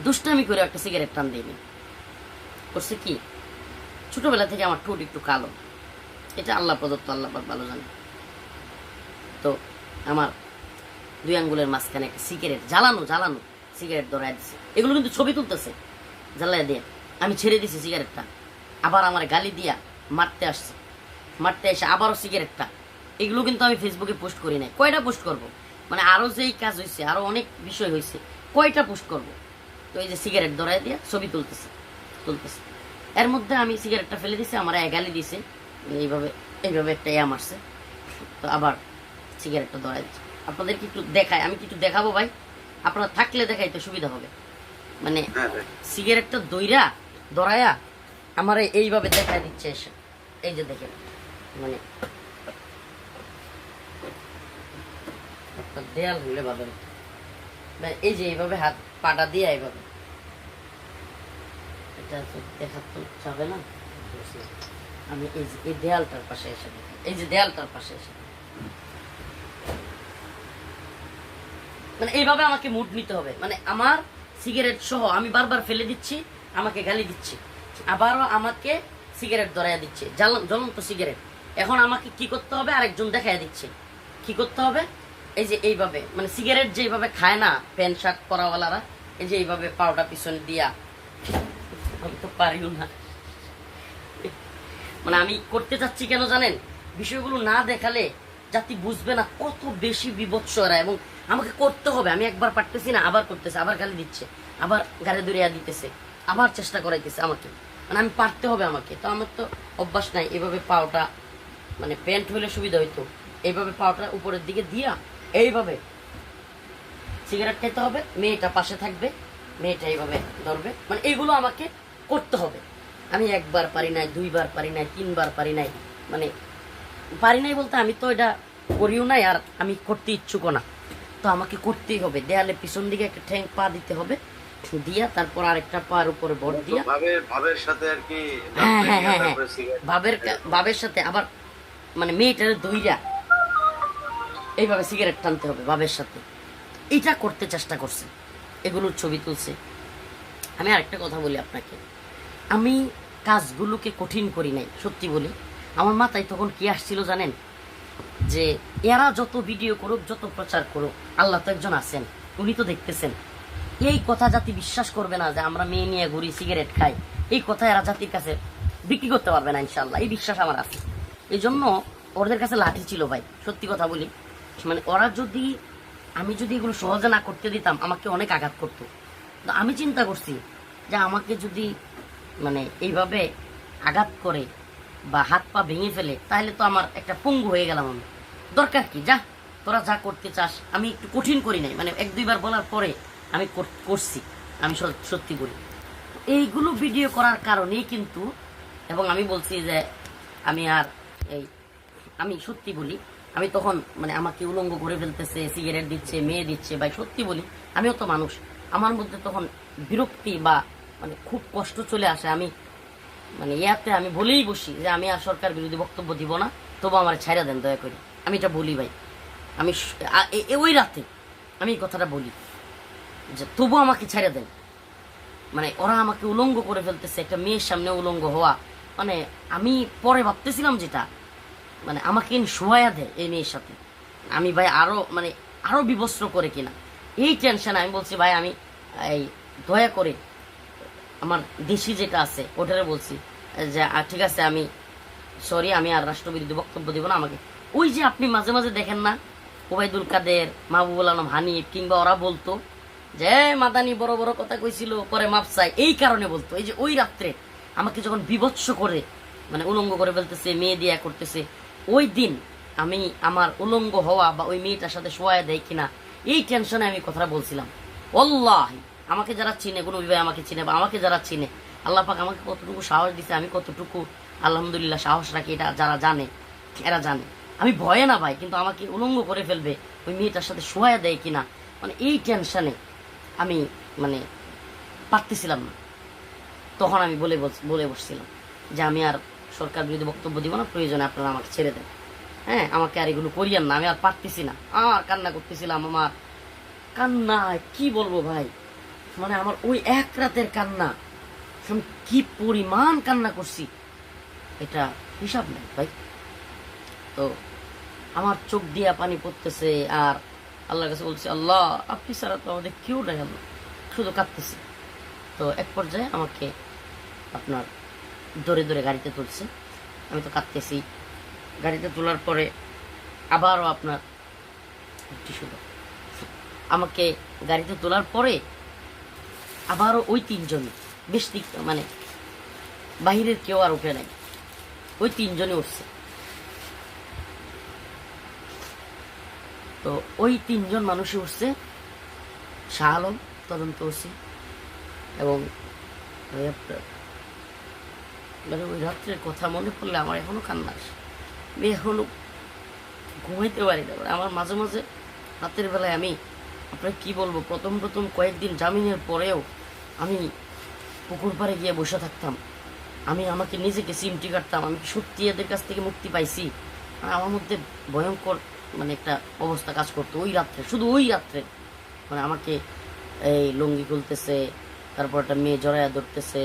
দুষ্টামি করে একটা সিগারেট টান দিইনি। করছে কি, ছোটবেলা থেকে আমার ঠোঁট একটু কালো, এটা আল্লাহ প্রদত্ত, আল্লাহ পাক ভালো জানে। তো আমার 2 আঙ্গুলের মাঝখানে একটা সিগারেট জ্বালানো সিগারেট ধরাই দিছে। এগুলো কিন্তু ছবি তুলতেছে জ্বালাই দিয়ে। আমি ছেড়ে দিছি সিগারেটটা, আবার আমার গালি দিয়া মারতে এসে আবারও সিগারেটটা। এগুলো কিন্তু আমি ফেসবুকে পোস্ট করি নাই। কয়টা পোস্ট করব, মানে আরো যেই কাজ হয়েছে, আরো অনেক বিষয় হয়েছে, কয়টা পোস্ট করব। তো এই যে সিগারেট ধরাই দিয়া ছবি তুলতেছে। এর মধ্যে আমি সিগারেটটা ফেলে দিছি, আমার গালি দিছে, এইভাবে একটা মারছে। তো আবার সিগারেটটা ধরাই দিচ্ছে। আপনাদেরকে একটু দেখায়, আমি কিছু দেখাবো ভাই, আপনারা থাকলে দেখাইতে সুবিধা হবে। মানে সিগারেটটা ধরায়া আমার এইভাবে দেখায় দিচ্ছে এসে, এই যে দেখেন, মানে দেয়াল হইলে ভাবে, এই যে এইভাবে হাত পাটা দিয়ে এইভাবে, এটা দেখাতে যাবে না। আমি এই দেয়ালটার পাশে এসে দেখি, এই যে দেয়ালটার পাশে এসে, মানে এইভাবে আমাকে মুড নিতে হবে। মানে আমার সিগারেট সহ আমি বারবার ফেলে দিচ্ছি, আমাকে গালি দিচ্ছে, আবারও আমাকে সিগারেট ধরাইয়া দিচ্ছে, জ্বলন্ত সিগারেট। এখন আমাকে কি করতে হবে, আরেকজন দেখাইয়া দিচ্ছে কি করতে হবে। এই যে এইভাবে, মানে সিগারেট যেভাবে খায় না প্যান্ট শার্ট পরাওয়ালারা, এই যে এইভাবে পাউডার পিছনে দিয়া, আমি তো পারিও না। মানে আমি করতে চাচ্ছি কেন জানেন, বিষয়গুলো না দেখালে জাতি বুঝবে না কত বেশি বিভৎস এরা। এবং আমাকে করতে হবে, আমি একবার পারতেছি না, আবার করতেছে, আবার গালি দিচ্ছে, আবার গাড়ি দূরিয়া দিতেছে, আবার চেষ্টা করাইতেছে আমাকে, মানে আমি পারতে হবে আমাকে। তো আমার তো অভ্যাস নাই এইভাবে পাওটা, মানে প্যান্ট হলে সুবিধা হইতো, এইভাবে পাওটা উপরের দিকে দিয়া এইভাবে সিগারেট খাইতে হবে, মেয়েটা পাশে থাকবে, মেয়েটা এইভাবে ধরবে, মানে এইগুলো আমাকে করতে হবে। আমি একবার পারি নাই, 2 বার পারি নাই, 3 বার পারি নাই, মানে পারি নাই বলতে আমি তো এটা করিও নাই, আর আমি করতে ইচ্ছুক না। তো আমাকে করতেই হবে, দেয়ালে পিছন দিকে একটা ঠ্যাং পা দিতে হবে, দিয়া তারপর আরেকটা পার উপরে ভর দিয়া, ভাবের সাথে আর কি, হ্যাঁ ভাবের সাথে আবার, মানে মেয়েটার দইরা এইভাবে সিগারেট টানতে হবে ভাবের সাথে। এটা করতে চেষ্টা করছে, এগুলোর ছবি তুলছে। আমি আরেকটা কথা বলি আপনাকে, আমি কাজগুলোকে কঠিন করি নাই, সত্যি বলি। আমার মাথায় তখন কি আসছিল জানেন, যে এরা যত ভিডিও করুক, যত প্রচার করুক, আল্লাহ তো একজন আছেন, উনি তো দেখতেছেন। এই কথা জাতি বিশ্বাস করবে না যে আমরা মেয়ে নিয়ে ঘুরি, সিগারেট খাই, এই কথা এরা জাতির কাছে বিক্রি করতে পারবে না ইনশাল্লাহ, এই বিশ্বাস আমার আছে। এই জন্য ওদের কাছে লাঠি ছিল ভাই, সত্যি কথা বলি। মানে ওরা যদি, আমি যদি এগুলো সহজে না করতে দিতাম, আমাকে অনেক আঘাত করতো। তো আমি চিন্তা করছি যে আমাকে যদি মানে এইভাবে আঘাত করে বা হাত পা ভেঙে ফেলে, তাহলে তো আমার একটা পঙ্গু হয়ে গেলাম আমি। দরকার কি, যা তোরা যা করতে চাস। আমি একটু কঠিন করি নাই, মানে 1-2 বার বলার পরে আমি করছি, আমি সত্যি বলি। এইগুলো ভিডিও করার কারণেই কিন্তু, এবং আমি বলছি যে আমি সত্যি বলি, আমি তখন মানে আমাকে উলঙ্গ করে ফেলতেছে, সিগারেট দিচ্ছে, মেয়ে দিচ্ছে, ভাই সত্যি বলি আমিও তো মানুষ, আমার মধ্যে তখন বিরক্তি বা মানে খুব কষ্ট চলে আসে। আমি মানে ইয়াতে আমি বলেই বসি যে আমি আর সরকার বিরোধী বক্তব্য দিব না, তবু আমার ছাইরা দেন দয়া করে। আমি এটা বলি ভাই, আমি ওই রাতে আমি এই কথাটা বলি যে তবু আমাকে ছাইরা দেন। মানে ওরা আমাকে উলঙ্গ করে ফেলতেছে, একটা মেয়ের সামনে উলঙ্গ হওয়া, মানে আমি পরে ভাবতেছিলাম যেটা মানে আমাকে শোয়া দেয় এই মেয়ের সাথে, আমি ভাই আরো বিবস্ত্র করে কিনা এই টেনশন। আমি বলছি ভাই আমি এই দয়া করে আমার দেশি যেটা আছে ওটারে বলছি যে ঠিক আছে আমি সরি, আমি আর রাষ্ট্রবিরোধী বক্তব্য দিব না। আমাকে ওই যে আপনি মাঝে মাঝে দেখেন না ওবায়দুল কাদের, মাহবুবুল আলম হানিফ কিংবা ওরা বলতো যে মাদানি বড় বড় কথা কইছিল পরে মাপ চাই, এই কারণে বলতো। এই যে ওই রাত্রে আমাকে যখন বিভৎস করে মানে উলঙ্গ করে ফেলতেছে, মেয়ে দিয়া করতেছে, ওই দিন আমি আমার উলঙ্গ হওয়া বা ওই মেয়েটার সাথে শোয়া দেয় কিনা এই টেনশনে আমি কথাটা বলছিলাম। আল্লাহি আমাকে যারা চিনে, কোনো বিভাগ আমাকে চিনে বা আমাকে যারা চিনে, আল্লাহ পাক আমাকে কতটুকু সাহস দিছে, আমি কতটুকু আলহামদুলিল্লাহ সাহস রাখি, এটা যারা জানে এরা জানে। আমি ভয়ে না ভাই, কিন্তু আমাকে উলঙ্গ করে ফেলবে, ওই মেয়েটার সাথে শোয়া দেয় কিনা, মানে এই টেনশনে আমি মানে পারতেছিলাম না। তখন আমি বলে বসছিলাম যে আমি আর সরকার বিরোধী বক্তব্য দিব না, প্রয়োজনে আপনারা আমাকে ছেড়ে দেন, হ্যাঁ আমাকে আর এগুলো করিয়েন না, আমি আর পারতেছি না। আর কান্না করতেছিলাম, আমার কান্না কি বলবো ভাই, মানে আমার ওই এক রাতের কান্না আমি কি পরিমাণ কান্না করছি এটা হিসাব নেই ভাই। তো আমার চোখ দিয়া পানি পড়তেছে, আর আল্লাহর কাছে বলছি আল্লাহ আপনি ছাড়া তো আমাদের কেউ নাই, আল্লাহ শুধু কাঁদতেছি। তো এক পর্যায়ে আমাকে আপনার দৌড়ে দৌড়ে গাড়িতে তুলছে, আমি তো কাঁদতেছি। গাড়িতে তোলার পরে আবারও আপনার আমাকে গাড়িতে তোলার পরে আবারও ওই তিনজন বেশ মানে বাহিরের কেউ আর উঠে নাই, ওই তিনজনে উঠছে। তো ওই তিনজন মানুষই উঠছে, শাহ আলম তদন্ত ওসি এবং মানে ওই রাত্রের কথা মনে পড়লে আমার এখনো কান্না আসে, আমি এখনো ঘুমাইতে পারি না। আমার মাঝে মাঝে রাতের বেলায় আমি আপনার কি বলবো, প্রথম কয়েকদিন জামিনের পরেও আমি পুকুর পাড়ে গিয়ে বসে থাকতাম, আমি আমাকে নিজেকে চিমটি কাটতাম, আমি সত্যি এদের কাছ থেকে মুক্তি পাইছি। আমার মধ্যে ভয়ঙ্কর মানে একটা অবস্থা কাজ করতো ওই রাত্রে, শুধু ওই রাত্রে। মানে আমাকে এই লুঙ্গি খুলতেছে, তারপর একটা মেয়ে জড়াইয়া ধরতেছে,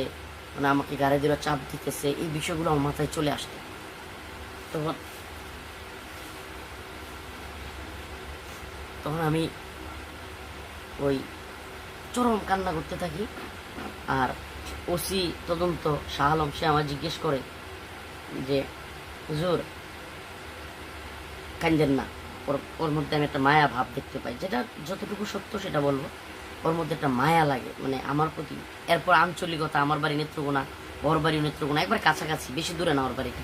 মানে আমাকে গাড়ি দিয়ে চাপ দিতেছে, এই বিষয়গুলো আমার মাথায় চলে আসতো। তখন আমি ওই চরম কান্না করতে থাকি। আর ওসি তদন্ত শাহ আলম সে আমার জিজ্ঞেস করে যে হুজুর কান্দেন না, ওর মধ্যে আমি একটা মায়া ভাব দেখতে পাই, যেটা যতটুকু সত্য সেটা বলবো, ওর মধ্যে একটা মায়া লাগে মানে আমার প্রতি। এরপর আঞ্চলিকতা, আমার বাড়ি নেত্রকোনা, ওর বাড়ি নেত্রকোনা, একবার কাছাকাছি, বেশি দূরে না ওর বাড়িটা,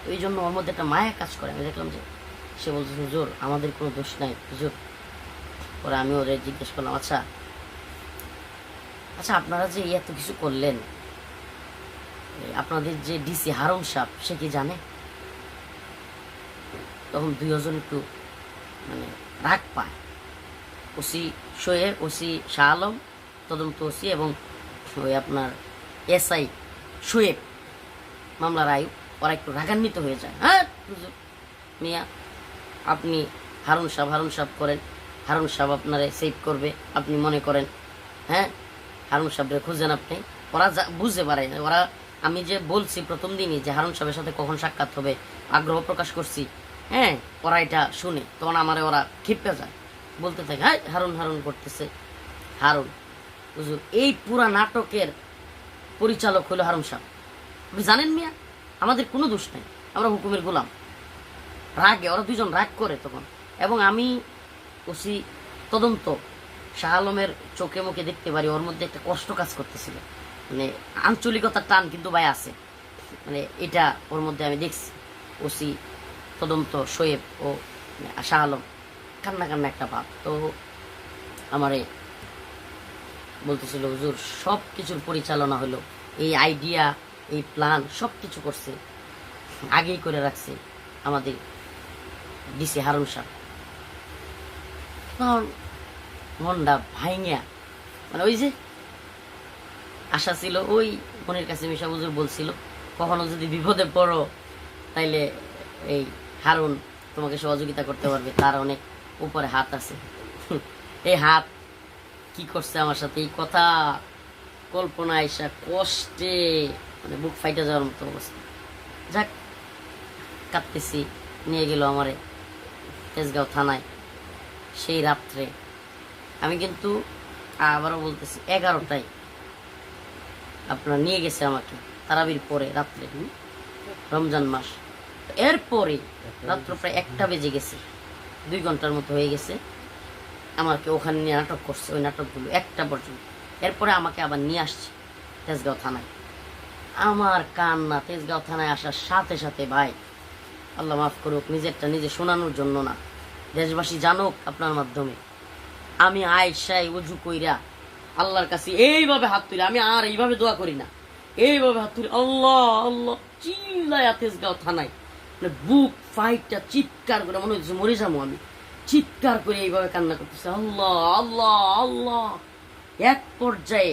তো এই জন্য ওর মধ্যে একটা মায়া কাজ করে। আমি দেখলাম যে সে বলছে হুজুর আমাদের কোনো দোষ নাই হুজুর। পরে আমি ওদের জিজ্ঞেস করলাম আচ্ছা আপনারা যে এত কিছু করলেন, আপনাদের যে ডিসি হারুন সাহেব সে কি জানে? তখন দুইজন একটু মানে রাগ পায়, ওসি শোয়েব, ওসি শাহ আলম তদন্ত ওসি এবং ওই আপনার এসআই শোয়েব মামলার আয়ু, ওরা একটু রাগান্বিত হয়ে যায়। হ্যাঁ মিয়া আপনি হারুন সাহেব করেন, হারুন সাহেব আপনারে সেভ করবে আপনি মনে করেন, হ্যাঁ হারুন সাহেবরে খুঁজেন আপনি। ওরা বুঝতে পারে না, ওরা আমি যে বলছি প্রথম দিনই যে হারুন সাহেবের সাথে কখন সাক্ষাৎ হবে আগ্রহ প্রকাশ করছি, হ্যাঁ ওরা এটা শুনে তখন আমারে ওরা ক্ষিপ্পে যায়, বলতে থাকে হ্যাঁ হারুন করতেছে। হারুন হুজুর এই পুরা নাটকের পরিচালক হলো হারুন সাহেব, আপনি জানেন মিয়া আমাদের কোনো দোষ নাই, আমরা হুকুমের গোলাম। রাগে ওরা দুজন রাগ করে তখন, এবং আমি ওসি তদন্ত শাহ আলমের চোখে মুখে দেখতে পারি ওর মধ্যে একটা কষ্ট কাজ করতেছিল, মানে আঞ্চলিকতার টান কিন্তু ভাই আছে, মানে এটা ওর মধ্যে আমি দেখছি। ওসি তদন্ত শোয়েব ও শাহ আলম কান্না একটা ভাব। তো আমারে বলতেছিল হুজুর সব কিছুর পরিচালনা হলো, এই আইডিয়া এই প্ল্যান সব কিছু করছে, আগেই করে রাখছে আমাদের ডিসি হারুন সাহেব। তখন মনটা ভাইঙ্গা, মানে ওই যে আশা ছিল, ওই মনের কাছে মিশা হুজুর বলছিল কখনো যদি বিপদে পড়ো তাইলে এই হারুন তোমাকে সহযোগিতা করতে পারবে, তার অনেক উপরে হাত আছে। এই হাত কি করছে আমার সাথে, এই কথা কল্পনা আইসা কষ্টে মানে বুক ফাইটে যাওয়ার মতো অবস্থা। যাক, কাঁদতেছি, নিয়ে গেল আমারে তেজগাঁও থানায়। সেই রাত্রে আমি কিন্তু আবারও বলতেছি 11টায় আপনার নিয়ে গেছে আমাকে, তারাবির পরে রাত্রে, রমজান মাস। এরপরে রাত্র প্রায় 1টা বেজে গেছে, 2 ঘন্টার মতো হয়ে গেছে। আমাকে ওখানে নিয়ে নাটক করছে, ওই নাটকগুলো 1টা পর্যন্ত। এরপরে আমাকে আবার নিয়ে আসছে তেজগাঁও থানায়। আমার কান্না তেজগাঁও থানায় আসার সাথে সাথে, ভাই আল্লাহ মাফ করুক, নিজেরটা নিজে শোনানোর জন্য না, দেশবাসী জানুক আপনার মাধ্যমে, আমি আয়েশায় উজু কইরা আল্লাহর কাছে এইভাবে হাত তুলে, আমি আর এইভাবে দোয়া করি না, এইভাবে হাত তুলে আল্লাহ আল্লাহ চিল্লায়া তেজগাঁও থানায় মানে বুক ফাইটটা চিৎকার করে, মনে হচ্ছে মরে যাবো আমি, চিৎকার করে এইভাবে কান্না করতেছে আল্লাহ আল্লাহ আল্লাহ। এক পর্যায়ে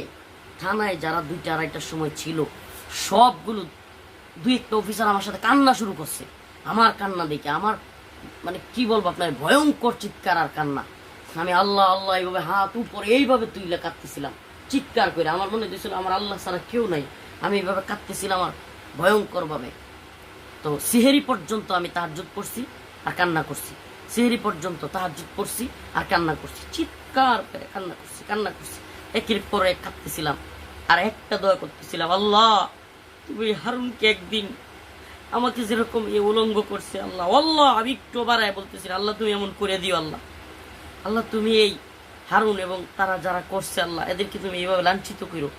থানায় যারা 2টা 2:30টার সময় ছিল সবগুলো 2-1টা অফিসার আমার সাথে কান্না শুরু করছে। আমার কান্না দেখে আমার মানে কি বলবো আপনার, ভয়ঙ্কর চিৎকার আর কান্না। আমি আল্লাহ আল্লাহ এইভাবে হাত উপরে এইভাবে তুইলে কাঁদতেছিলাম চিৎকার করে। আমার মনে হয়েছিল আমার আল্লাহ ছাড়া কেউ নাই, আমি এইভাবে কাঁদতেছিলাম আর ভয়ঙ্কর ভাবে। তো সিহেরি পর্যন্ত আমি তাহাজ্জুদ পড়ছি আর কান্না করছি, সিহেরি পর্যন্ত তাহাজ্জুদ পড়ছি আর কান্না করছি, চিৎকার করে কান্না করছি। একের পর এক কাঁদতেছিলাম আর একটা দোয়া করতেছিলাম, আল্লাহ তুমি হারুনকে একদিন আমাকে যেরকম এ উলঙ্গ করছে আল্লাহ আল্লাহ, আমি একটু বাড়ায় বলতেছি আল্লাহ তুমি এমন করে দিও আল্লাহ, আল্লাহ তুমি এই হারুন এবং তারা যারা করছে আল্লাহ এদেরকে তুমি এইভাবে লাঞ্ছিত করো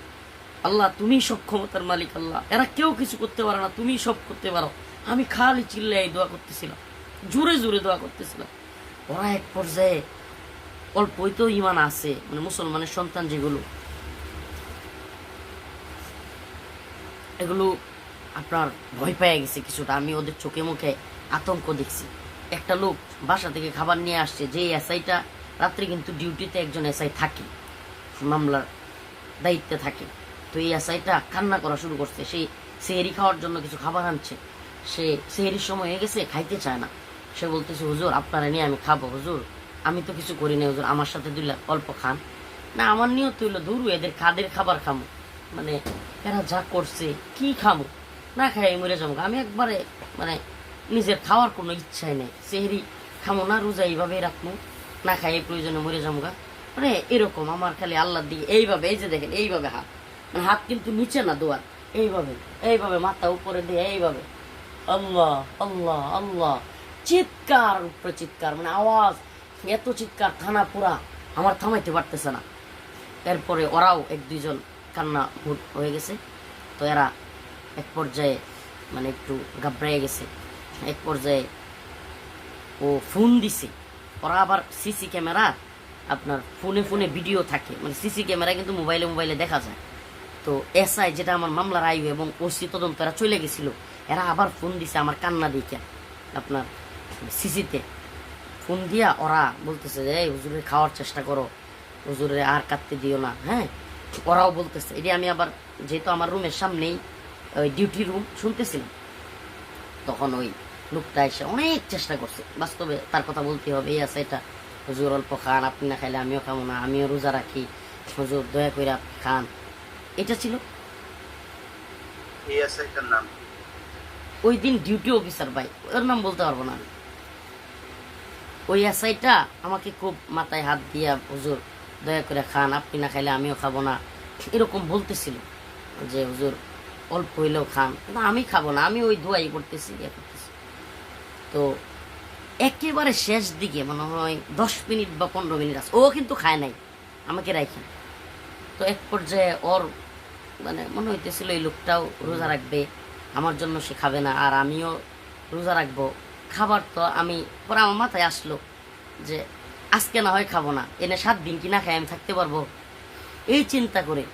আল্লাহ, তুমি সব ক্ষমতার মালিক আল্লাহ, এরা কেউ কিছু করতে পারে না, তুমি সব করতে পারো। আমি খালি চিল্লাই দোয়া করতেছিলাম, জোরে জোরে দোয়া করতেছিলাম। ওরা এক পর্যায়ে অল্পই তো ইমান আছে, মানে মুসলমানের সন্তান যেগুলো, এগুলো আপনার ভয় পেয়ে গেছে কিছুটা। আমি ওদের চোখে মুখে আতঙ্ক দেখছি। একটা লোক বাসা থেকে খাবার নিয়ে আসছে, যে এসআইটা রাত্রে কিন্তু ডিউটিতে একজন এসআই থাকে, মামলার দায়িত্বে থাকে। তো এই এসআইটা কান্না করা শুরু করছে, সে সেহেরি খাওয়ার জন্য কিছু খাবার আনছে, সে সেহেরির সময় হয়ে গেছে, খাইতে চায় না। সে বলতেছে হুজুর আপনারা নিয়ে আমি খাবো, হুজুর আমি তো কিছু করি না, হুজুর আমার সাথে দিলে অল্প খান না। আমার নিয়ত হইল দূর এদের কাদের খাবার খামো, মানে এরা যা করছে কি খামো, না খাই মরে যাবো। আমি একবারে মানে নিজের খাওয়ার কোনো ইচ্ছাই নেই, সেহেরি খামো না, রোজা এইভাবে রাখবো, না খাই প্রয়োজনে মরে যাবো গা, মানে এরকম আমার খালি আল্লাহর দিকে এইভাবে, এই যে দেখেন এইভাবে হাত, মানে হাত কিন্তু নিচে না দোয়ার, এইভাবে এইভাবে মাথা উপরে দিয়ে এইভাবে আল্লাহ আল্লাহ আল্লাহ, চিৎকার উপরে চিৎকার, মানে আওয়াজ এত চিৎকার থানা পুরা আমার থামাইতে পারতেছে না। এরপরে ওরাও 1-2 জন কান্না হয়ে গেছে। তো এরা এক পর্যায়ে মানে একটু ঘাবড়াইয়ে গেছে। এক পর্যায়ে ও ফোন দিছে, ওরা আবার সিসি ক্যামেরা আপনার ফোনে ফোনে ভিডিও থাকে, মানে সিসি ক্যামেরা কিন্তু মোবাইলে মোবাইলে দেখা যায়। তো এসআই যেটা আমার মামলার আইও এবং ওসি তদন্ত এরা চলে গেছিল, এরা আবার ফোন দিছে আমার কান্না দিকে, আপনার সিসিতে ফোন দিয়া ওরা বলতেছে যে এই হুজুরের খাওয়ার চেষ্টা করো, হুজুরে আর কাটতে দিও না। হ্যাঁ, ওরাও বলতেছে। এটি আমি আবার যেহেতু আমার রুমের সামনেই ওই ডিউটি রুম শুনতেছিলাম, তখন ওই লোকটা এসে অনেক চেষ্টা করছে। বাস্তবে তার কথা বলতে হবে, এই আছে এটা হুজুর অল্প খান, আপনি না খাইলে আমিও খাবো না, আমিও রোজা রাখি, হুজুর দয়া করে আপনি খান, এটা ছিল। ওই দিন ডিউটি অফিসার ভাই, ওর নাম বলতে পারবো না আমি। ওই এসআইটা আমাকে খুব মাথায় হাত দিয়া হুজুর দয়া করে খান, আপনি না খাইলে আমিও খাবো না, এরকম বলতেছিল যে হুজুর অল্প হইলেও খান, কিন্তু আমি খাবো না, আমি ওই দোয়াই করতেছি ইয়ে করতেছি। তো একেবারে শেষ দিকে মনে হয় 10 মিনিট বা 15 মিনিট আছে, ও কিন্তু খায় নাই, আমাকে রাখেন। তো এক পর্যায়ে ওর মানে মনে হইতেছিল এই লোকটাও রোজা রাখবে, আমার জন্য সে খাবে না আর আমিও রোজা রাখবো। খাবার তো আমি পরে আমার মাথায় আসলো যে আজকে না হয় খাবো না, এনে 7 দিন কি না খাই আমি থাকতে পারবো, এই চিন্তা করে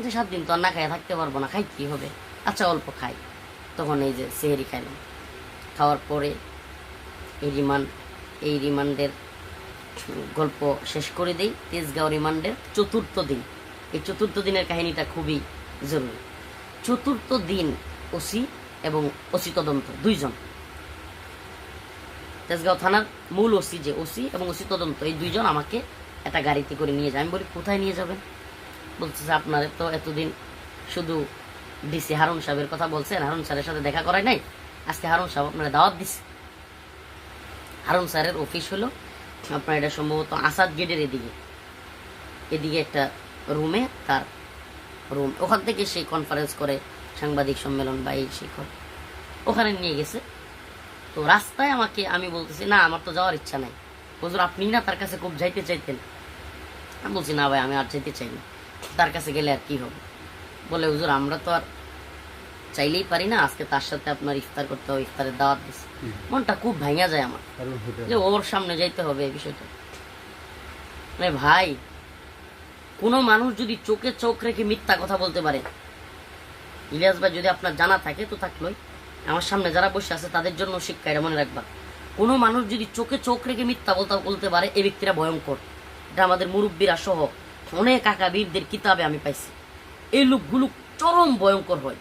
যে 7 দিন তো আর না খাই থাকতে পারবো না, খাই কি হবে, আচ্ছা অল্প খাই। তখন এই যে সেহেরি খাইলাম, খাওয়ার পরে এই রিমান্ডের গল্প শেষ করে দিই। তেজগাঁও রিমান্ডের 4র্থ দিন, এই 4র্থ দিনের কাহিনীটা খুবই জরুরি। 4র্থ দিন ওসি এবং ওসি তদন্ত, দুইজন। তেজগাঁও থানার মূল ওসি, যে ওসি এবং ওসি তদন্ত, এই দুইজন আমাকে একটা গাড়িতে করে নিয়ে যায়। আমি বলি কোথায় নিয়ে যাবেন? বলতেছে আপনার তো এতদিন শুধু ডিসি হারুন সাহেবের কথা বলছেন, হারুন স্যারের সাথে দেখা করায় নাই, আজকে হারুন সাহেব আপনারা দাওয়াত দিচ্ছে। হারুন স্যারের অফিস হলো আপনার, এটা সম্ভবত আসাদ গেটের এদিকে একটা রুমে, তার রুম, ওখান থেকে সে কনফারেন্স করে, সাংবাদিক সম্মেলন বা এই সে করে, ওখানে নিয়ে গেছে। তো রাস্তায় আমাকে, আমি বলতেছি না আমার তো যাওয়ার ইচ্ছা নাই। হুজুর আপনি না তার কাছে খুব যাইতে চাইতেন? আমি বলছি না ভাই আমি আর যেতে চাই না, তার কাছে গেলে আর কি হবে? বলে হুজুর আমরা তো আর চাইলেই পারি না, আজকে তার সাথে আপনার ইফতার করতে হবে, ইফতারের দাওয়াত দিচ্ছে। মনটা খুব ভাঙা যায় আমার, যে ওর সামনে যাইতে হবে এই বিষয়টা। মানে ভাই, কোনো মানুষ যদি চোখে চোখ রেখে মিথ্যা কথা বলতে পারে, ইলিয়াস ভাই যদি আপনার জানা থাকে তো থাকলোই, আমার সামনে যারা বসে আছে তাদের জন্য শিক্ষা, এটা মনে রাখবা। কোনো মানুষ যদি চোখে চোখ রেখে মিথ্যা বলতে পারে, এই ব্যক্তিরা ভয়ঙ্কর। এটা আমাদের মুরব্বীরা সহ অনেক আকাবিরদের কিতাবে আমি পাইছি। এই লোকগুলো চরম ভয়ঙ্কর হয়।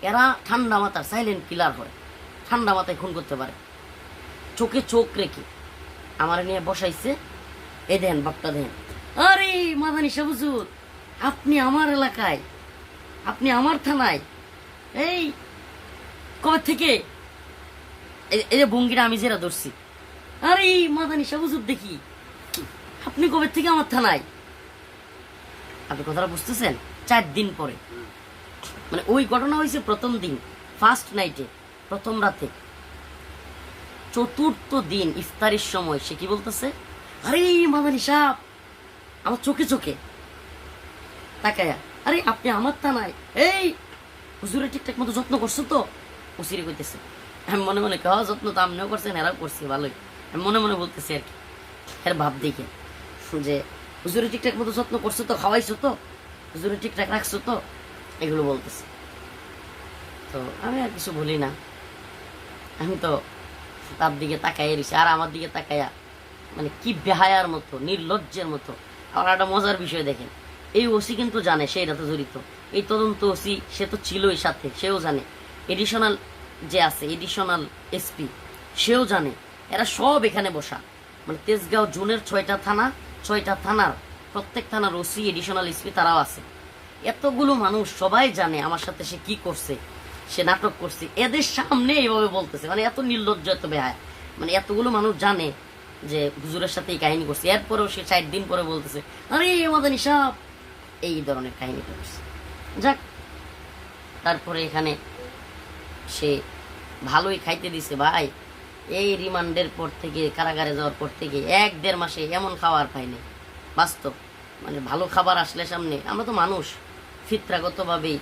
এরা ঠান্ডা মাথার সাইলেন্ট কিলার হয়, ঠান্ডা মাথায় খুন করতে পারে। চোখে চোখ রেখে আমার নিয়ে বসাইছে, এ দেন বাপটা দেন, আরে মাদানী সাহেব হুজুর আপনি আমার এলাকায়, আপনি আমার থানায়, এই কবে থেকে? এই যে ভঙ্গিটা আমি যেটা ধরছি, আরে মাদানী সাহেব হুজুর দেখি আপনি কবে থেকে আমার থানায়? আপনি কথাটা বুঝতেছেন? 4 দিন পরে, মানে ওই ঘটনা হয়েছে প্রথম দিন, ফার্স্ট নাইটে, প্রথম রাতে। 4র্থ দিন ইফতারের সময় সে কি বলতেছে, আরে মাদানী সাহেব, আমার চোখে চোখে তাকায়া, আরে আপনি আমার থানায়, এই হুজুরে ঠিকঠাক মতো যত্ন করছো তো? উসিরে কইতেছে। আমি মনে মনে কেউ যত্ন তো আপনিও করছেন, এরাও করছি ভালোই, আমি মনে মনে বলতেছি আর কি, এর ভাব দেখে যে হুজুরে ঠিকঠাক মতো যত্ন করছো তো, খাওয়াইছো তো, হুজুরে ঠিকঠাক রাখছো তো, এগুলো বলতেছে। তো আমি আর কিছু বলি না, আমি তো তার দিকে তাকাইয়া রয়েছি, আর আমার দিকে তাকাইয়া মানে কি বেহায়ার মতো, নির্লজ্জের মতো। আর একটা মজার বিষয় দেখেন, এই ওসি কিন্তু জানে সে এটা তো জড়িত, এই তদন্ত ওসি সে তো ছিলই সাথে, সেও জানে, এডিশনাল যে আছে, এডিশনাল এসপি সেও জানে, এরা সব এখানে বসা। মানে তেজগাঁও জোনের 6টা থানা, 6টা থানার প্রত্যেক থানার ওসি, এডিশনাল এসপি তারাও আছে। এতগুলো মানুষ সবাই জানে আমার সাথে সে কি করছে, সে নাটক করছে, এদের সামনে এইভাবে বলতেছে। মানে এত নির্লজ্জ, এত বেহায়, মানে এতগুলো মানুষ জানে যে হুজুরের সাথে এই কাহিনী করছে, এরপরেও সে 4 দিন পরে বলতেছে আরে মাদানী সাহেব, এই ধরনের কাহিনীটা করছে। যাক, তারপরে এখানে সে ভালোই খাইতে দিছে ভাই। এই রিমান্ডের পর থেকে, কারাগারে যাওয়ার পর থেকে 1-1.5 মাসে এমন খাবার পাইনি বাস্তব। মানে ভালো খাবার আসলে সামনে, আমরা তো মানুষ, ফিতরাগতভাবেই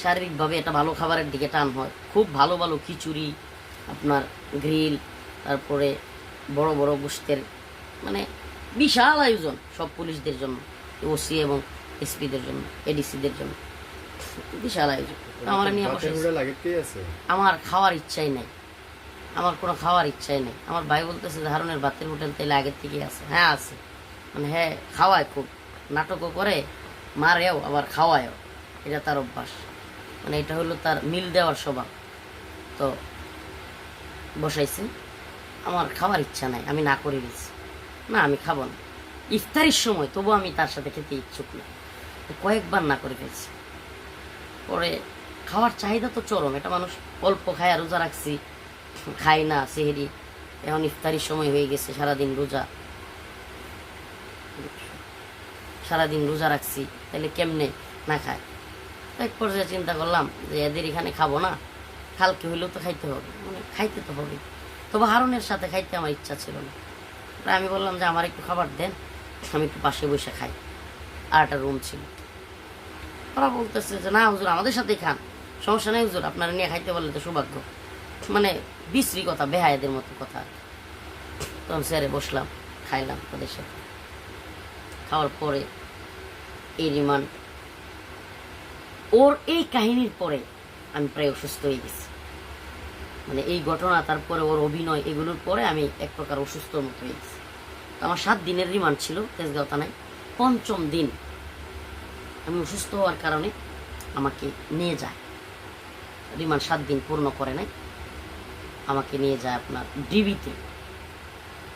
শারীরিকভাবে একটা ভালো খাবারের দিকে টান হয়। খুব ভালো ভালো খিচুড়ি, আপনার গ্রিল, তারপরে বড় বড় গোশতের, মানে বিশাল আয়োজন সব পুলিশদের জন্য, ওসি এবং এসপিদের জন্য, এডিসিদের জন্য বিশাল আয়োজন। আমার নিয়ে আমার খাওয়ার ইচ্ছাই নাই, আমার কোনো খাওয়ার ইচ্ছাই নেই। আমার ভাই বলতেছে যে হারুনের ভাতের হোটেল তাইলে আগের থেকে আছে। হ্যাঁ আছে, মানে হ্যাঁ খাওয়ায়, খুব নাটকও করে, মারেও আবার খাওয়ায়ও, এটা তার অভ্যাস। মানে এটা হলো তার মিল দেওয়ার স্বভাব। তো বসাইছে, আমার খাওয়ার ইচ্ছা নাই, আমি না করে দিচ্ছি, না আমি খাবো না ইফতারির সময়, তবু আমি তার সাথে খেতে ইচ্ছুক না। কয়েকবার না করে ফেলছি। পরে খাওয়ার চাহিদা তো চরম, এটা মানুষ অল্প খায়, রোজা রাখছি, খাই না সেহেরি, এখন ইফতারির সময় হয়ে গেছে, সারাদিন রোজা রাখছি, তাহলে কেমনে না খায়? এক পর্যায়ে চিন্তা করলাম যে এদের এখানে খাবো না, কালকে হইলেও তো খাইতে হবে, মানে খাইতে তো হবে। তবে হারুনের সাথে খাইতে আমার ইচ্ছা ছিল না। আমি বললাম যে আমার একটু খাবার দেন, আমি একটু পাশে বসে খাই। আর একটা রুম ছিল, ওরা বলতেছে যে না হুজুর আমাদের সাথেই খান, সমস্যা নেই হুজুর, আপনারা নিয়ে খাইতে পারলে তো সৌভাগ্য। মানে বিশ্রী কথা, বেহায়েদের মতো কথা। তখন স্যারে বসলাম, খাইলাম ওদের সাথে। খাওয়ার পরে এই রিমান্ড, ওর এই কাহিনীর পরে আমি প্রায় অসুস্থ হয়ে গেছি। মানে এই ঘটনা, তারপরে ওর অভিনয়, এগুলোর পরে আমি এক প্রকার অসুস্থর মতো হয়ে গেছি। আমার 7 দিনের রিমান্ড ছিল তেজগাঁও থানায়। 5ম দিন আমি অসুস্থ হওয়ার কারণে আমাকে নিয়ে যায়। রিমান্ড 7 দিন পূর্ণ করে নাই, আমাকে নিয়ে যায় আপনার ডিবিতে।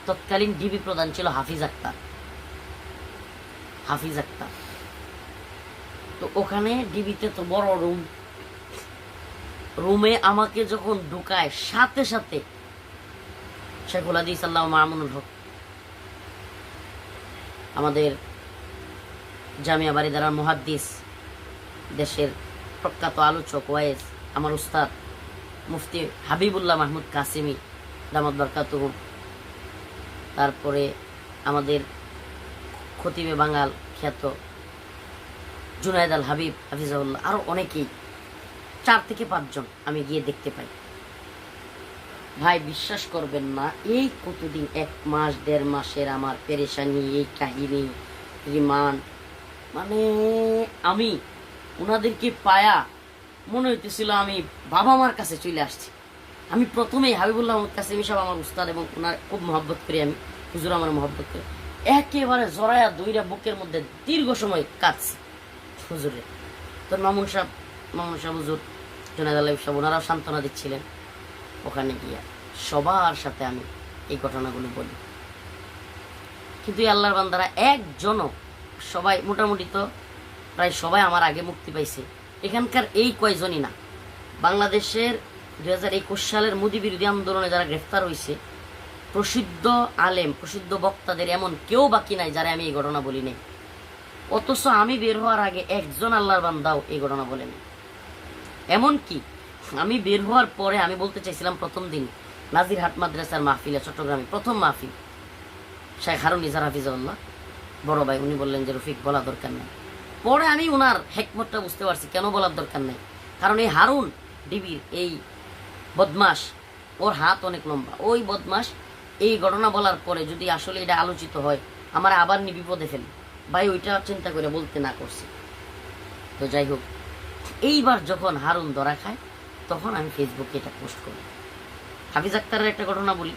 তৎকালীন ডিবি প্রধান ছিল হাফিজ আক্তার। তো ওখানে ডিবিতে তো বড় রুমে আমাকে যখন ঢুকায়, সাথে সাথে শেখুল হাদিস আল্লামা মামুনুল হক, আমাদের জামিয়া বারিদারার মুহাদ্দিস, দেশের প্রখ্যাত আলোচক ওয়াইজ, আমার উস্তাদ মুফতি হাবিবুল্লাহ মাহমুদ কাসিমি দামাত বরকাতুহু, তারপরে আমাদের খতিবে বাঙাল খ্যাত জুনায়েদ আল হাবিব হাফিজাহুল্লাহ, আরো অনেকেই, 4 থেকে 5 জন আমি গিয়ে দেখতে পাই। ভাই বিশ্বাস করবেন না, এই কতদিন 1 মাস 1.5 মাসের আমার পেরেশানি, এই কাহিনী, রিমান্ড, মানে আমি ওনাদেরকে পায়া মনে হইতেছিল আমি বাবা মার কাছে চলে আসছি। আমি প্রথমেই হাবিবুল্লাহ মাহমুদ কাসিমি সাহেব আমার উস্তাদ, এবং ওনার খুব মহব্বত করি আমি, হুজুর আমার মহব্বত করি, একেবারে জড়ায়া দইরা বুকের মধ্যে দীর্ঘ সময় কাটছি হুজুরে। তো মামুন সাহেব হুজুর, জুনায়েদ আল হাবিব সাহেব, ওনারাও সান্ত্বনা দিচ্ছিলেন। ওখানে গিয়া সবার সাথে আমি এই ঘটনাগুলো বলি, কিন্তু আল্লাহর বান্দারা একজনও, সবাই মোটামুটি তো প্রায় সবাই আমার আগে মুক্তি পাইছে। এখানকার এই কয়জনই না, বাংলাদেশের 2021 সালের মোদী বিরোধী আন্দোলনে যারা গ্রেফতার হয়েছে, প্রসিদ্ধ আলেম, প্রসিদ্ধ বক্তাদের এমন কেউ বাকি নাই যারা আমি এই ঘটনা বলি নাই। অথচ আমি বের হওয়ার আগে একজন আল্লাহর বান্দাও এই ঘটনা বলেনি। এমনকি আমি বের হওয়ার পরে আমি বলতে চাইছিলাম, প্রথম দিন নাজিরহাট মাদ্রাসার মাহফিলে, চট্টগ্রামে প্রথম মাহফিল, শেখ হারুন ইজার হাফিজাহুল্লাহ বড় ভাই, উনি বললেন যে রফিক বলা দরকার নেই। পরে আমি ওনার হেকমতটা বুঝতে পারছি কেন বলার দরকার নেই। কারণ এই হারুন ডিবির এই বদমাস, ওর হাত অনেক লম্বা, ওই বদমাস এই ঘটনা বলার পরে যদি আসলে এটা আলোচিত হয়, আমার আবার নি বিপদে ফেলি, ভাই ওইটা চিন্তা করে বলতে না করছি। তো যাই হোক, এইবার যখন হারুন ধরা খায়, তখন আমি ফেসবুকে এটা পোস্ট করি। হাফিজ আক্তারের একটা ঘটনা বলি।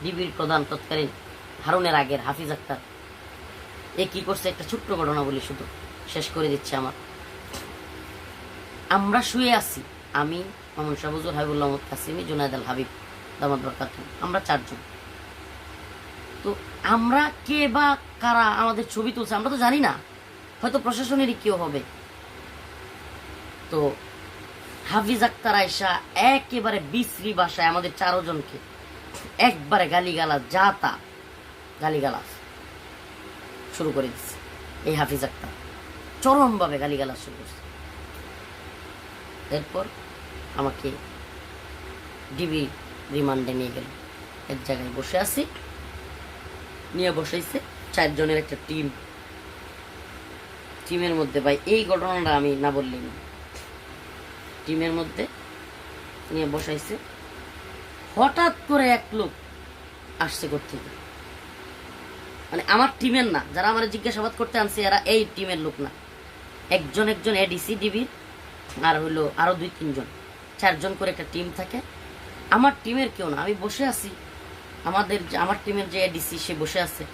ডিবির প্রধান তৎকালীন, হারুনের আগের হাফিজ আক্তার, এ কি করছে, একটা ছোট্ট ঘটনা বলি, শুধু শেষ করে দিচ্ছে আমার। আমরা শুয়ে আছি, আমি, মামুন শাহ হুজুর, হাবিবুল্লাহ মাহমুদ কাসিমি, জুনায়েদ আল হাবিব দামাত বরকাতুহু, আমরা 4 জন। তো আমরা কে বা কারা আমাদের ছবি তুলছে আমরা তো জানি না, হয়তো প্রশাসনেরই কেউ হবে। তো হাফিজ আক্তার আয়সা একেবারে বিশ্রী ভাষায় আমাদের 4 জনকে একবারে গালিগালাজ, যা তা গালিগালাজ শুরু করে দিচ্ছে। এই হাফিজ আক্তার চরমভাবে গালিগালাজ শুরু করছে। এরপর আমাকে ডিবি রিমান্ডে নিয়ে গেল। এক জায়গায় বসে আছি, নিয়ে বসাইছে 4 জনের একটা টিমের মধ্যে, ভাই এই ঘটনাটা আমি না বললেই না, টিমের মধ্যে নিয়ে বসাইছে। হঠাৎ করে এক লোক আসছে কোত্থেকে, মানে আমার টিমের না, যারা আমার জিজ্ঞাসাবাদ করতে আনছে এরা এই টিমের লোক না, একজন এডিসি ডিবির, আর হইলো আরো 2-3 জন, 4 জন করে একটা টিম থাকে। আমার টিমের কেউ না, আমি বসে আছি, আমার টিমের যে এডিসি সে বসে আছে।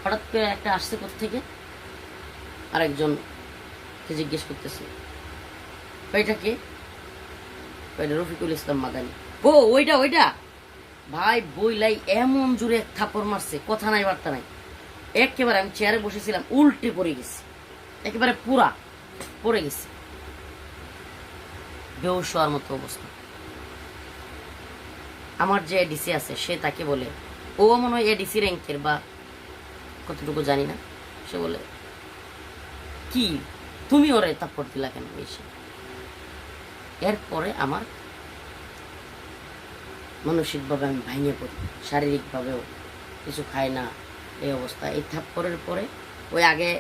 হঠাৎ করে একটা আসছে কোত্থেকে, আরেকজনকে জিজ্ঞেস করতেছে, ওইটা কে? রফিকুল ইসলাম মাদানী। ও ওইটা ভাই বইলাই এমন জোরে এক থাপ্পড় মারছে, কথা নাই বার্তা নাই, একেবারে আমি চেয়ারে বসেছিলাম উল্টে পড়ে গেছি, একেবারে পুরা পড়ে গেছি, বেহুশ হওয়ার মতো অবস্থা। আমার যে এডিসি আছে সে তাকে বলে, ও মনে হয় এডিসি র্যাঙ্কের বা কতটুকু জানি না, সে বলে কি তুমি ওরে থাপ্পড় দিলা কেন বেশি? এরপরে আমার মানসিকভাবে আমি ভেঙে পড়ি, শারীরিকভাবেও কিছু খাই না, এই অবস্থা। এই থাপ্পড়ের পরে ওই আগে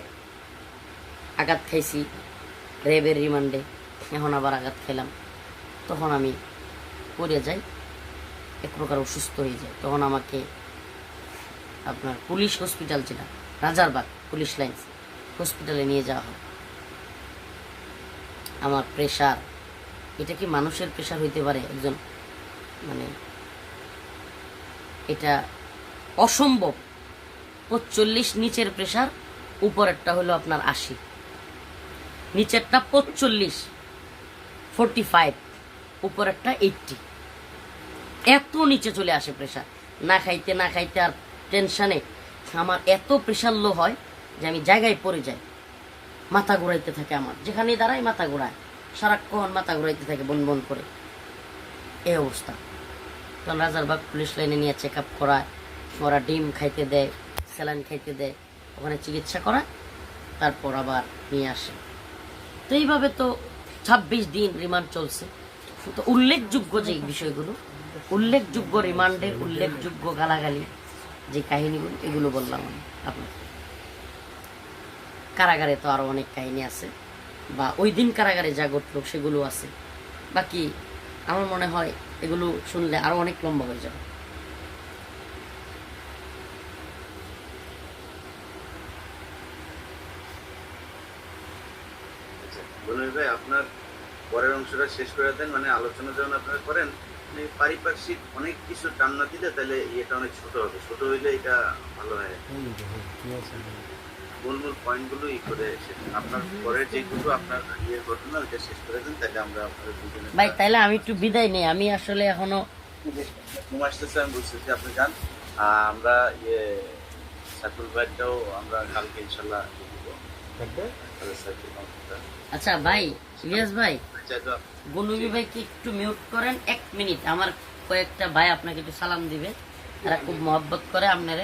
আঘাত খাইছি র্যাবের রিমান্ডে, এখন আবার আঘাত খেলাম, তখন আমি পড়ে যাই, এক প্রকার অসুস্থ হয়ে যায়। তখন আমাকে আপনার পুলিশ হসপিটাল, যেটা রাজারবাগ পুলিশ লাইন্স হসপিটালে নিয়ে যাওয়া হয়। আমার প্রেশার, এটা কি মানুষের প্রেশার হইতে পারে? একজন মানে এটা অসম্ভব। 45 নিচের প্রেশার, উপরেরটা হলো আপনার 80, নিচেরটা 45, 45 উপরেরটা 80। এত নিচে চলে আসে প্রেশার, না খাইতে আর টেনশনে আমার এত প্রেশার লো হয় যে আমি জায়গায় পড়ে যাই, মাথা ঘুরাইতে থাকে, আমার যেখানে দাঁড়াই মাথা ঘুরায়, সারাক্ষণ মাথা ঘুরাইতে থাকে বন বন করে, এই অবস্থা। তখন রাজারবাগ পুলিশ লাইনে নিয়ে চেক আপ করায়, ওরা ডিম খাইতে দেয়, স্যালাইন খাইতে দেয়, ওখানে চিকিৎসা করায়, তারপর আবার নিয়ে আসে। তো এইভাবে তো 26 দিন রিমান্ড চলছে। তো উল্লেখযোগ্য যে বিষয়গুলো, উল্লেখযোগ্য রিমান্ডের উল্লেখযোগ্য গালাগালি যে কাহিনীগুলো, এগুলো বললাম আমি আপনাকে। কারাগারে তো আরো অনেক কাহিনী আছে, বা ওই দিন কারাগারে যা ঘটলো সেগুলো আছে। বাকি আমার মনে হয় এগুলো শুনলে আরো অনেক লম্বা হয়ে যাবে। বলুন ভাই, আপনার পরের অংশটা শেষ করে দেন। মানে আলোচনা যখন আপনারা করেন, মানে পারিপার্শ্বিক অনেক কিছু টান না দিলে তাহলে এটা অনেক ছোট হবে, ছোট হইলে এটা ভালো হয়। মূল মূল পয়েন্টগুলো করে আপনার পরের যেগুলো আপনার ইয়ের ঘটনা ওইটা শেষ করে দেন, তাহলে আমরা আপনাদের দুজনে ভাই তাইলে আমি একটু বিদায় নেই, আমি আসলে এখনো ঘুম আসতেছে, আমি বুঝতেছি আপনি যান। আমরা ইয়ে সাইফুল ভাইটাও আমরা কালকে ইনশাল্লাহ দিব। তাহলে সাইফুল ভাইটা আচ্ছা ভাই, ইলিয়াস ভাই, চাইতো গনুবি ভাইকে একটু মিউট করেন 1 মিনিট। আমার কয়েকটা ভাই আপনাকে একটু সালাম দিবে, তারা খুব মহব্বত করে আপনারে।